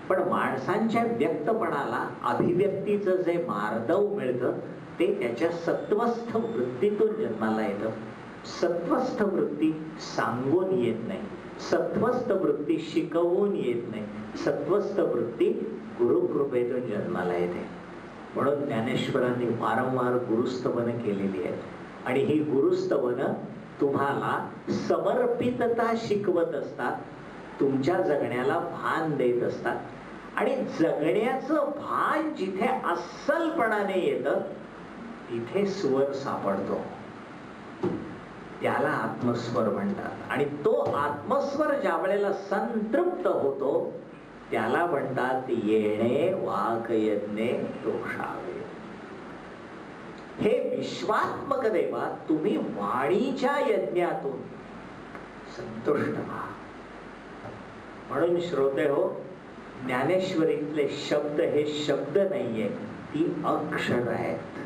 पण माणसांच्या व्यक्तपणाला अभिव्यक्तीचं जे मार्दव मिळतं ते त्याच्या सत्वस्थ वृत्तीतून जन्माला येतं. सत्वस्थ वृत्ती सांगून येत नाही, सत्वस्थ वृत्ती शिकवून येत नाही, सत्वस्थ वृत्ती गुरुकृपेतून जन्माला येते. म्हणून ज्ञानेश्वरांनी वारंवार गुरुस्तवनं केलेली आहेत आणि ही गुरुस्तवनं तुम्हाला समर्पितता शिकवत असतात, तुमच्या जगण्याला भान देत असतात. आणि जगण्याचं भान जिथे अस्सलपणाने येतं तिथे स्वर सापडतो, त्याला आत्मस्वर म्हणतात. आणि तो आत्मस्वर ज्या वेळेला संतृप्त होतो त्याला म्हणतात येणे वाक यज्ञे दोषावे. हे विश्वात्मक देवा, तुम्ही वाणीच्या यज्ञातून संतुष्ट व्हा. म्हणून श्रोते हो, ज्ञानेश्वरीतले शब्द हे शब्द नाहीये, ती अक्षर आहेत,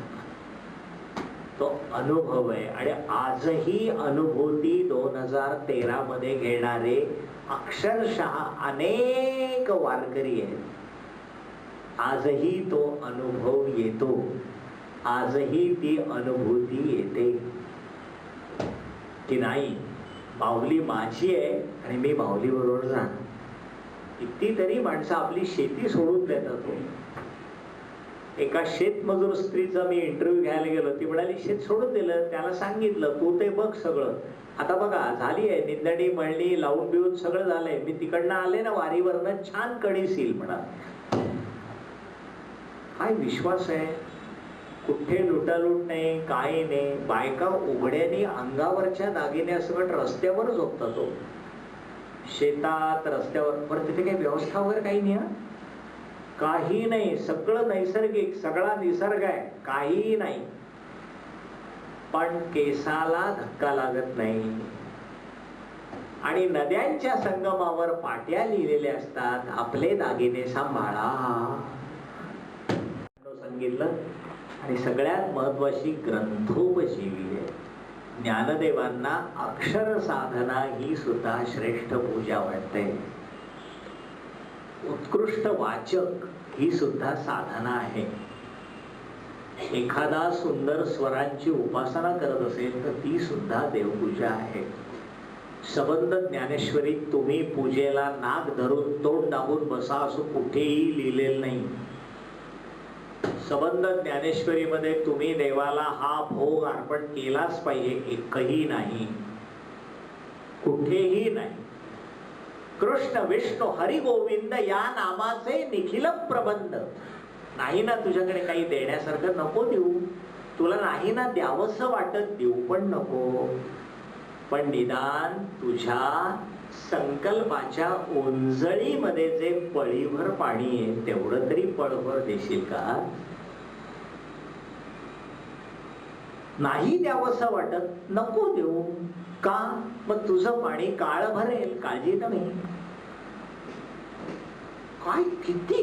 तो अनुभव आहे. आणि आजही अनुभूती 2013 मध्ये घेणारे अक्षरशः अनेक वारकरी आहेत. आजही तो अनुभव येतो, आजही ती अनुभूती येते की नाही माऊली माझी आहे आणि मी माऊली बरोबर जाणार. कितीतरी माणसं आपली शेती सोडून देतात. एका शेतमजूर स्त्रीचा मी इंटरव्ह्यू घ्यायला गेलो, ती म्हणाली शेत सोडून दिलं, त्याला सांगितलं तू ते बघ सगळं, आता बघा झाली आहे निंदणी मळणी लावून बिवून सगळं झालंय, मी तिकडनं आले ना वारीवरनं छान कणीस येईल म्हणा. काय विश्वास आहे, कुठे लुटालूट नाही, काही नाही. बायका उघड्याने अंगावरच्या दागिन्या सगळं रस्त्यावर झोपतात, तो शेतात रस्त्यावर. पण तिथे काही व्यवस्था वगैरे काही नाही, काही नाही, सगळं नैसर्गिक, सगळा निसर्ग आहे, काही नाही. पण केसाला धक्का लागत नाही. आणि नद्यांच्या संगमावर पाट्या लिहिलेल्या असतात, आपले दागिने सांभाळा सांगितलं. आणि सगळ्यात महत्वाची ग्रंथोपजीवी आहे. ज्ञानदेवांना अक्षर साधना ही सुद्धा श्रेष्ठ पूजा वाटते. उत्कृष्ट वाचक ही सुद्धा साधना आहे. एखादा सुंदर स्वरांची उपासना करत असेल तर ती सुद्धा देवपूजा आहे. सबंध ज्ञानेश्वरीत तुम्ही पूजेला नाक धरून तोंड दाबून बसा असं कुठेही लिहिलेलं नाही. सबंध ज्ञानेश्वरीमध्ये तुम्ही देवाला हा भोग अर्पण केलाच पाहिजे, एकही नाही, कुठेही नाही. कृष्ण विष्णू हरी गोविंद या नामाचे निखिल प्रबंध. नाही ना तुझ्याकडे काही देण्यासारखं, नको देऊ, तुला नाही ना द्यावंसं वाटत, देऊ पण नको. पण निदान तुझ्या संकल्पाच्या ओंजळीमध्ये जे पळीभर पाणी आहे तेवढं तरी पळभर देशील का? नाही द्यावंसं वाटत, नको देऊ का? मग तुझं पाणी काळ भरेल, काळजी नाही. काय किती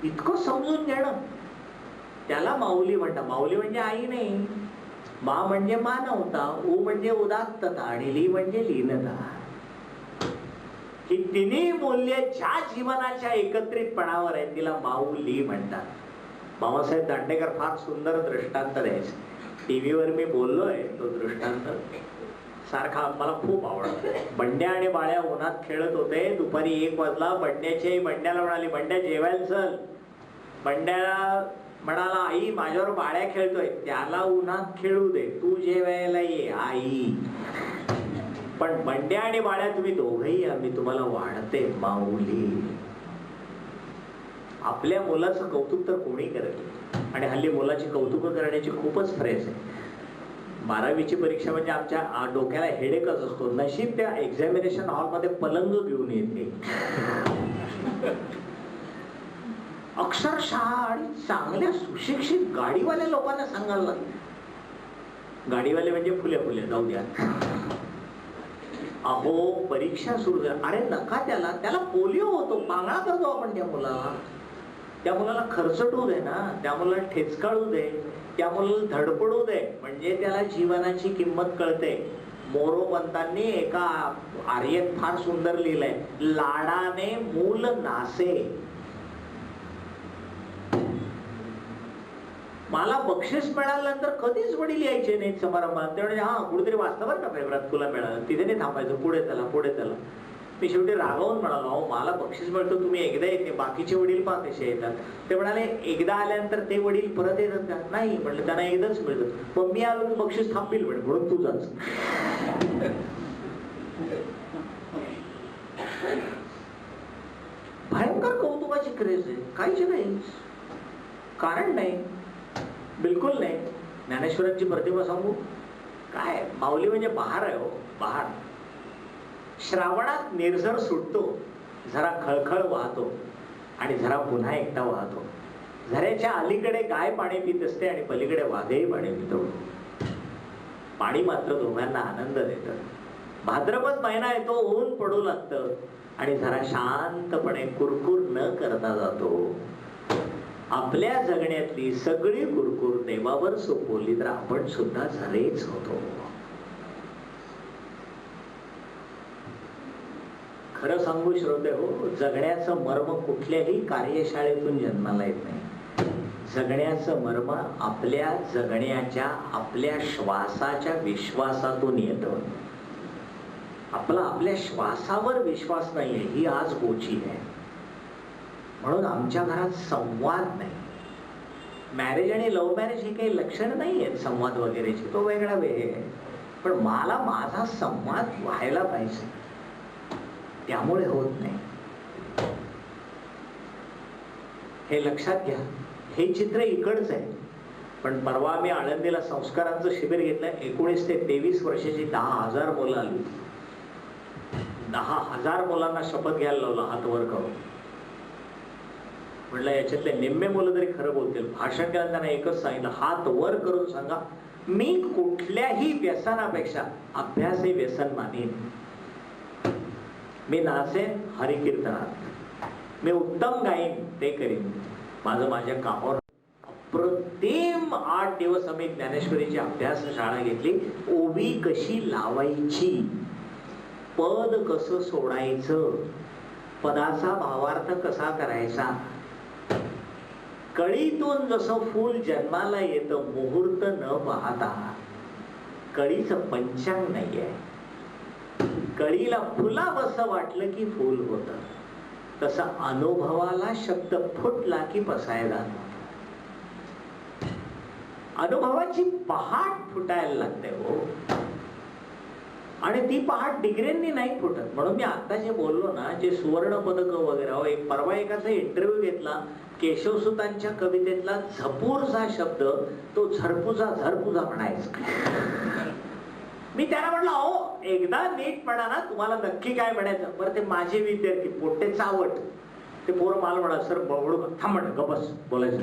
इतकं समजून घेणं, त्याला माऊली म्हणतात. माऊली म्हणजे आई नाही, मा म्हणजे मानवता, उ म्हणजे उदात्तता आणि ली म्हणजे लीनता. ही तिन्ही मूल्ये ज्या जीवनाच्या एकत्रितपणावर आहे तिला माऊली म्हणतात. बाबासाहेब दांडेकर फार सुंदर दृष्टांत द्यायचे. टीव्हीवर मी बोललोय तो दृष्टांत सारखा मला खूप आवडतो. बंड्या आणि बाळ्या उन्हात खेळत होते. दुपारी 1 वाजला. बंड्याची आई बंड्याला म्हणाली, बंड्या जेवायला चल. बंड्या म्हणाला, आई माझ्यावर बाळ्या खेळतोय, त्याला उन्हात खेळू दे, तू जेवायला ये आई. पण बंड्या आणि बाळ्या तुम्ही दोघही या, मी तुम्हाला वाढते माऊली. आपल्या मुलाचं कौतुक तर कोणी करत, आणि हल्ली मुलाची कौतुक करण्याची खूपच फ्रेश आहे. 12वीची परीक्षा म्हणजे आमच्या डोक्याला हेडेकच असतो. नशीब त्या एक्झामिनेशन हॉलमध्ये पलंग घेऊन येते. अक्षरशः आणि चांगल्या सुशिक्षित गाडीवाल्या लोकांना सांगायला लागले. गाडीवाले म्हणजे फुले फुले जाऊ द्या. अहो परीक्षा सुरू झाली. अरे नका त्याला पोलिओ होतो. पांगळा करतो आपण त्या मुलाला. त्या मुलाला खर्चटू दे ना, त्या मुलाला ठेचकाळू दे, त्या मुलाला धडपडू दे, म्हणजे त्याला जीवनाची किंमत कळते. मोरोपंतांनी एका आर्येत फार सुंदर लिहिलंय, लाडाने मूल नासे. मला बक्षीस मिळाल्यानंतर कधीच वडील यायचे नाहीत समारंभात. ते हा कुठेतरी वाचतं बरं का पेपरात तुला मिळालं, तिथे नाही थांबायचं, पुढे चला. मी शेवटी रागावून म्हणालो, अहो मला बक्षीस मिळतं, तुम्ही एकदा येते, बाकीचे वडील पहा कसे येतात. ते म्हणाले एकदा आल्यानंतर ते वडील परत येतात का? नाही म्हटलं, त्यांना एकदाच मिळतं. पण मी आलो की बक्षीस थांबील म्हणून तू जाच. भयंकर कौतुकाची क्रेज आहे. काहीच नाही, कारण नाही, बिलकुल नाही. ज्ञानेश्वरांची प्रतिभा सांगू काय, माऊली म्हणजे बहार आहे हो, बहार. श्रावणात निर्झर सुटतो, जरा खळखळ वाहतो आणि जरा पुन्हा एकटा वाहतो. झऱ्याच्या अलीकडे गाय पाणी पित असते आणि पलीकडे वाघही पाणी पितो. पाणी मात्र दोघांना आनंद देतं. भाद्रपद महिना येतो, ऊन पडू लागतं आणि जरा शांतपणे कुरकुर न करता जातो. आपल्या जगण्यातली सगळी कुरकुर देवावर सोपवली तर आपण सुद्धा झरेच होतो. खरं सांगू श्रोते हो, जगण्याचं मर्म कुठल्याही कार्यशाळेतून जन्माला येत नाही. जगण्याचं मर्म आपल्या जगण्याच्या, आपल्या श्वासाच्या विश्वासातून येतं. आपल्या श्वासावर विश्वास नाहीये ही आज गोची आहे. म्हणून आमच्या घरात संवाद नाही. मॅरेज आणि लव्ह मॅरेज हे काही लक्षण नाही आहेत संवाद वगैरेची, तो वेगळा वेळ आहे. पण मला माझा संवाद व्हायला पाहिजे, त्यामुळे होत नाही. हे लक्षात घ्या. हे चित्र इकडच आहे. पण परवा आम्ही आळंदीला संस्कारांचं शिबिर घेतलं. 19 ते 23 वर्षाची 10,000 मुलं आली. 10,000 मुलांना शपथ घ्यायला लावला हात वर करून. म्हटलं याच्यातले निम्मे मुलं तरी खरं बोलतील. भाषण केलं त्यांना एकच सांगितलं, हात वर करून सांगा, मी कुठल्याही व्यसनापेक्षा अभ्यास हे व्यसन मानेन. मी नाचेन हरिकीर्तनात, मी उत्तम गाईन ते करीन, माझं माझ्या कामावर. अप्रतिम 8 दिवस आम्ही ज्ञानेश्वरीची अभ्यास शाळा घेतली. ओवी कशी लावायची, पद कसं सोडायचं, पदाचा भावार्थ कसा करायचा. कळीतून जसं फूल जन्माला येतं मुहूर्त न पाहता, कळीचं पंचांग नाहीये. कळीला फुलावंसं वाटलं की फूल होतं, तसं अनुभवाला शब्द फुटला की पसायदान होतं. अनुभवाची पहाट फुटायला लागते हो, आणि ती पहाट डिग्रींनी नाही फुटत. म्हणून मी आता जे बोललो ना, जे सुवर्ण पदक वगैरे, एक परवा एकाचा इंटरव्ह्यू घेतला, केशवसुतांच्या कवितेतला झपूरचा शब्द तो झरपुजा म्हणायचा. मी त्याला म्हटलं, अहो एकदा नीट म्हणा ना, तुम्हाला नक्की काय म्हणायचं. बरं ते माझे विद्यार्थी पोट्टे चावट, ते पोरं मला म्हणा, सर बवडू थांब म्हण ग बस बोलायचं.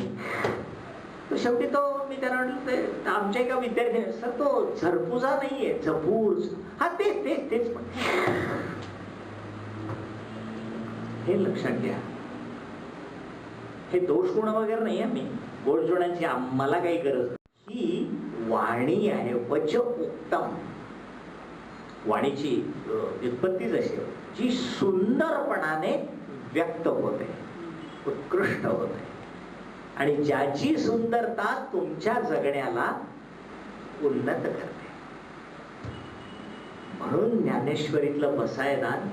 तो शेवटी मी त्याला म्हटलं, ते आमच्या एका विद्यार्थी, सर तो झरपुजा नाहीये, झपूर्ज. हा तेच हे लक्षात घ्या. हे दोष गुण वगैरे नाहीये, मी गोड जोड्यांची आम्हाला काही गरज. ही वाणी आहे, वच उत्तम. वाणीची व्युत्पत्तीच अशी जी सुंदरपणाने व्यक्त होते, उत्कृष्ट होते, आणि ज्याची सुंदरता तुमच्या जगण्याला उन्नत करते. म्हणून ज्ञानेश्वरीतलं बसायदान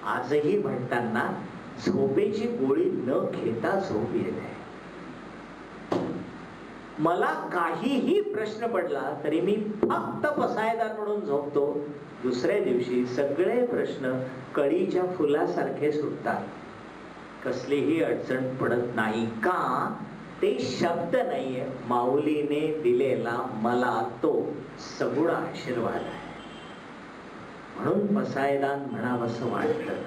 आजही म्हणताना झोपेची गोळी न घेता झोप येते. मला काहीही प्रश्न पडला तरी मी फक्त पसायदान म्हणून झोपतो. दुसऱ्या दिवशी सगळे प्रश्न कळीच्या फुलासारखे सुटतात. कसलीही अडचण पडत नाही. का? ते शब्द नाहीये, माऊलीने दिलेला मला तो सगुण आशीर्वाद आहे. म्हणून पसायदान म्हणावंसं वाटतं.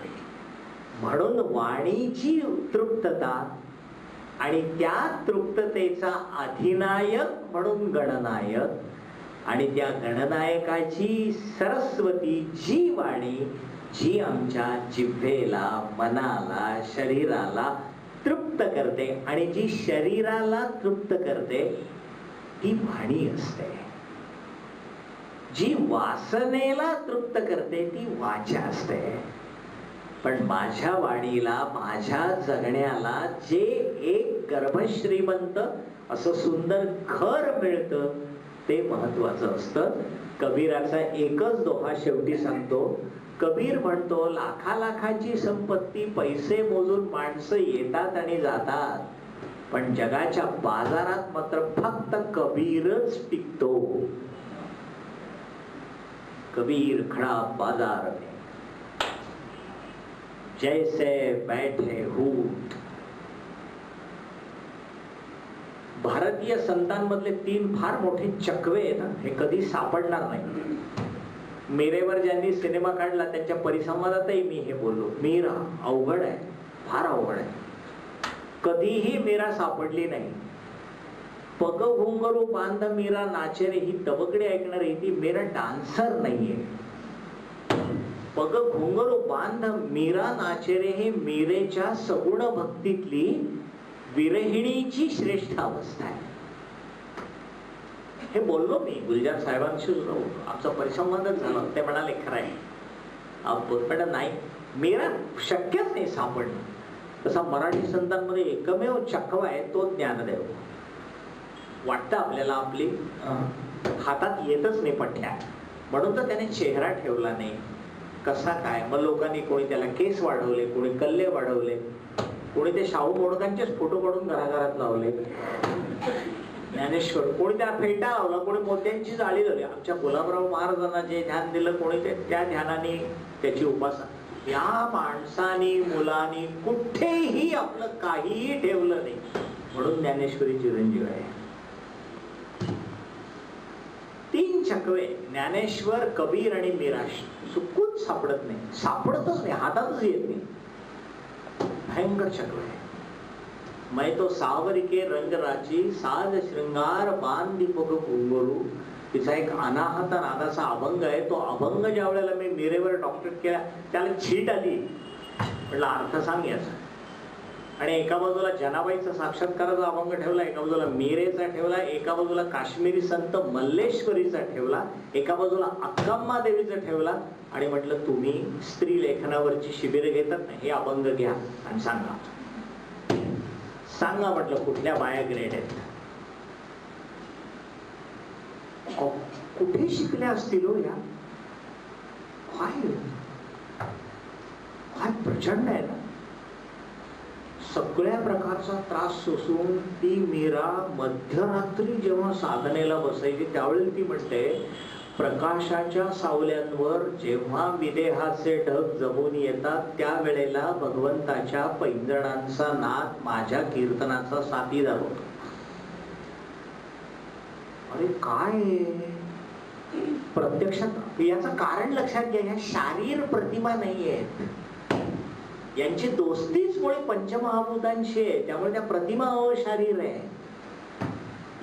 म्हणून वाणीची उत्तृप्तता आणि त्या तृप्ततेचा अधिनायक म्हणून गणनायक, आणि त्या गणनायकाची सरस्वती जी वाणी जी आमच्या जिव्हेला, मनाला, शरीराला तृप्त करते, आणि जी शरीराला तृप्त करते ती वाणी असते. जी वासनेला तृप्त करते ती वाचा असते. पण माझ्या वाणीला, माझ्या जगण्याला जे एक गर्भश्रीमंत असं सुंदर घर मिळतं ते महत्वाचं असतं. कबीराचा एकच दोहा शेवटी सांगतो. कबीर म्हणतो, लाखा लाखाची संपत्ती, पैसे मोजून माणसं येतात आणि जातात, पण जगाच्या बाजारात मात्र फक्त कबीरच टिकतो. कबीर खड़ा बाजार में जैसे बैठे हूट. भारतीय संतांमधले 3 फार मोठे चकवे आहेत ना, हे कधी सापडणार नाही. मीरेवर ज्यांनी सिनेमा काढला त्यांच्या परिसंवादातही मी हे बोललो. मीरा अवघड आहे, फार अवघड आहे. कधीही मीरा सापडली नाही. पग घुंगरू बांध मीरा नाचे रे, ही तबकडे ऐकणार आहे, ती मीरा डान्सर नाहीये. पग घुंगरू बांध मीरा नाचे रे हे मीरेच्या सगुण भक्तीतली विरहिणीची श्रेष्ठ अवस्था आहे. हे बोललो मी गुलजार साहेबांशी आमचा परिसंवादच झाला. ते म्हणाले खरं आहे, पण नाही, मीरा शक्यच नाही सापडणं. तसा मराठी संतांमध्ये एकमेव चकवा आहे तो ज्ञानदेव. वाटतं आपल्याला आपली हातात येतच नाही पठ्या, म्हणून तर त्याने चेहरा ठेवला नाही. कसा काय, मग लोकांनी कोणी त्याला केस वाढवले, कोणी कल्ले वाढवले, कोणी ते शाहू मोडकांचेच फोटो काढून घराघरात लावले. ज्ञानेश्वर कोणी त्या फेटा लावला, कोणी मोत्यांची जाळी लावली. आमच्या गुलाबराव महाराजांना जे ध्यान दिलं कोणी त्या ध्यानाने त्याची उपासना. या माणसानी मुलांनी कुठेही आपलं काहीही ठेवलं नाही, म्हणून ज्ञानेश्वरी चिरंजीव आहे. 3 चकवे ज्ञानेश्वर, कबीर आणि मीरा चुकूच सापडत नाही. सापडतच नाही, हातातच येत नाही. भयंकर चकवे. मैं तो सावरिके रंग राची, साज श्रृंगार बांधी पग घुंगरू. तिचा एक अनाहत नादाचा अभंग आहे. तो अभंग ज्या वेळेला मी मीरेवर डॉक्टरेट केला त्याला छीट आली. म्हटलं अर्थ सांग याचा. आणि एका बाजूला जनाबाईचा साक्षात्काराचा अभंग ठेवला, एका बाजूला मीरेचा ठेवला, एका बाजूला काश्मीरी संत मल्लेश्वरीचा ठेवला, एका बाजूला अक्कम्मा देवीचा ठेवला, आणि म्हटलं तुम्ही स्त्री लेखनावरची शिबिरे घेतात ना, हे अभंग घ्या आणि सांगा. सांगा म्हटलं कुठल्या बाया ग्रेड आहेत, कुठे शिकल्या असतील हो या. काय प्रचंड आहे ना. सगळ्या प्रकारचा त्रास सोसून ती मीरा मध्यरात्री जेव्हा साधनेला बसायची त्यावेळी ती म्हणते, प्रकाशाच्या सावल्यांवर जेव्हा विदेहाचे ढग जमून येतात त्यावेळेला भगवंताच्या पैंजणांचा नाद माझ्या कीर्तनाचा साथीदार होतो. अरे काय प्रत्यक्षात याचं कारण लक्षात घ्या. ह्या शारीर प्रतिमा नाहीयेत, यांची दोस्तीच मुळे पंचमहाभूतांशी आहे, त्यामुळे त्या प्रतिमा अशारीर आहे.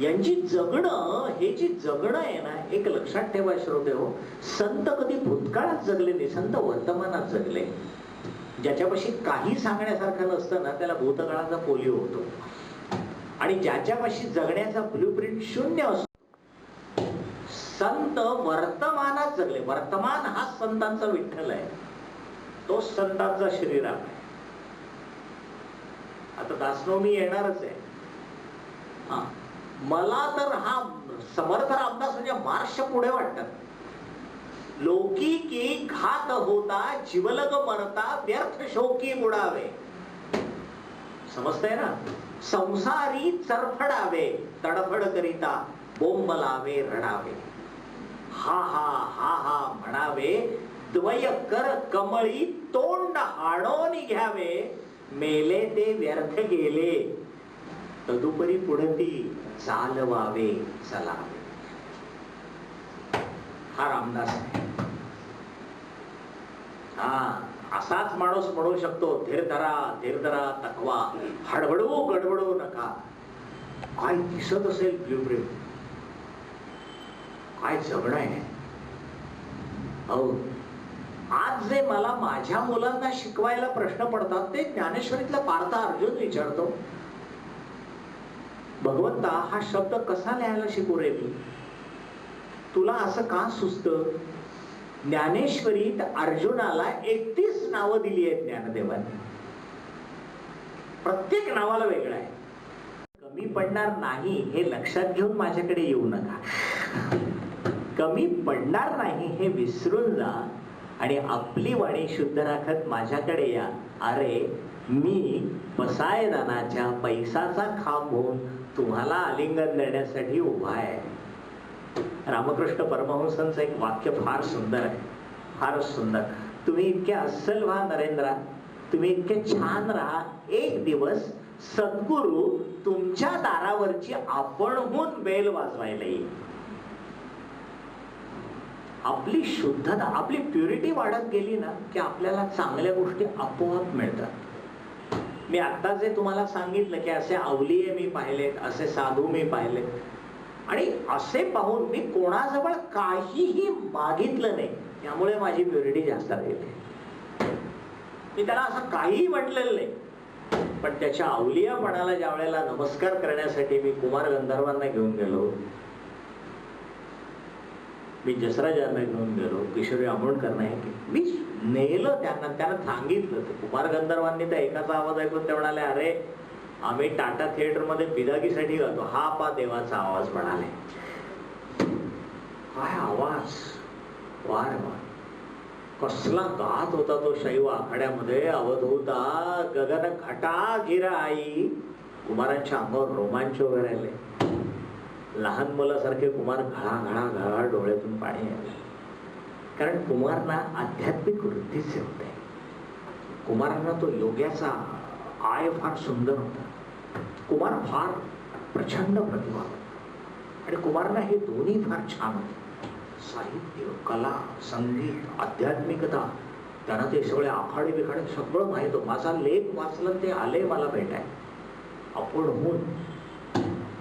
यांची जगणं, हे जी जगणं आहे ना, एक लक्षात ठेवा श्रोते हो, संत कधी भूतकाळात जगले नाही, संत वर्तमानात जगले. ज्याच्यापाशी काही सांगण्यासारखं नसतं ना त्याला भूतकाळाचा पोलिओ होतो, आणि ज्याच्यापाशी जगण्याचा ब्लूप्रिंट शून्य असतो. संत वर्तमानात जगले. वर्तमान हा संतांचा विठ्ठल आहे, तो संतांचा श्रीराम आहे. आता दासनवमी येणारच आहे. मला तर हा समर्थ रामदास म्हणजे मार्श पुढे वाटतात. लोकी की घात होता जीवलग मरता व्यर्थ शोकी बुडावे. समजतंय ना. संसारी चरफडावे तडफड करिता बोंबलावे रडावे. हा हा हा हा म्हणावे द्वय कर कमळी तोंड हाणोनी घ्यावे. मेले ते व्यर्थ गेले तदुपरी पुढती चालवावे चलावे. हा रामदास आहे. हा असाच माणूस म्हणू शकतो, धीर धरा तकवा, हडबडू गडबडू नका. काय दिसत असेल ब्ल्यूप्रिंट, काय जगणं आहे. अहो, आज जे मला माझ्या मुलांना शिकवायला प्रश्न पडतात ते ज्ञानेश्वरीतला पार्थ अर्जुन विचारतो, भगवंता हा शब्द कसा लिहायला शिकू रे मी, तुला असं का सुचतं. ज्ञानेश्वरीत अर्जुनाला 31 नावं दिली आहेत ज्ञानदेवांनी, प्रत्येक नावाला वेगळं आहे. कमी पडणार नाही हे लक्षात घेऊन माझ्याकडे येऊ नका. कमी पडणार नाही हे विसरून जा आणि आपली वाणी शुद्ध राखत माझ्याकडे या. अरे मी पसायदानाच्या पैसाचा खांब होऊन तुम्हाला आलिंगन देण्यासाठी उभा आहे. रामकृष्ण परमहंसांचं एक वाक्य फार सुंदर आहे, फारच सुंदर. तुम्ही इतके अस्सल व्हा नरेंद्रा, तुम्ही इतके छान राहा, एक दिवस सद्गुरु तुमच्या दारावरची आपणहून बेल वाजवायला येईल. आपली शुद्धता, आपली प्युरिटी वाढत गेली ना की आपल्याला चांगल्या गोष्टी आपोआप मिळतात. मी आता जे तुम्हाला सांगितलं की असे अवलिये मी पाहिलेत, असे साधू मी पाहिलेत, आणि असे पाहून मी कोणाजवळ काहीही मागितलं नाही, त्यामुळे माझी प्युरिटी जास्त राहिली. मी त्याला असं काहीही म्हटलेलं नाही, पण त्याच्या अवलियापणाला ज्या वेळेला नमस्कार करण्यासाठी मी कुमार गंधर्वांना घेऊन गेलो, मी जसराजांना घेऊन गेलो, किशोरी आमोणकर नाही, मी नेलं त्यांना सांगितलं. कुमार गंधर्वांनी तर एकाचा आवाज ऐकून ते म्हणाले, अरे आम्ही टाटा थिएटर मध्ये बिदागीसाठी गातो, हा पा देवाचा आवाज म्हणाले. काय आवाज, वार वार कसला गात होता तो शैव आखाड्यामध्ये. अवधूता गगन घटा गिरा आई. कुमारांच्या अंगावर रोमांच वगैरे आले. लहान मुलासारखे कुमार घळा घळा घळा डोळ्यातून पाणी आले, कारण कुमारांना आध्यात्मिक वृत्तीचे होते. कुमारांना तो योग्याचा आय फार सुंदर होता. कुमार फार प्रचंड प्रतिभा, आणि कुमारांना हे दोन्ही फार छान होते. साहित्य, कला, संगीत, आध्यात्मिकता, त्यांना ते सगळे आखाडे बिखाडे सगळं माहित होतं. माझा लेख वाचलं ते आले मला भेटाय. आपण होऊन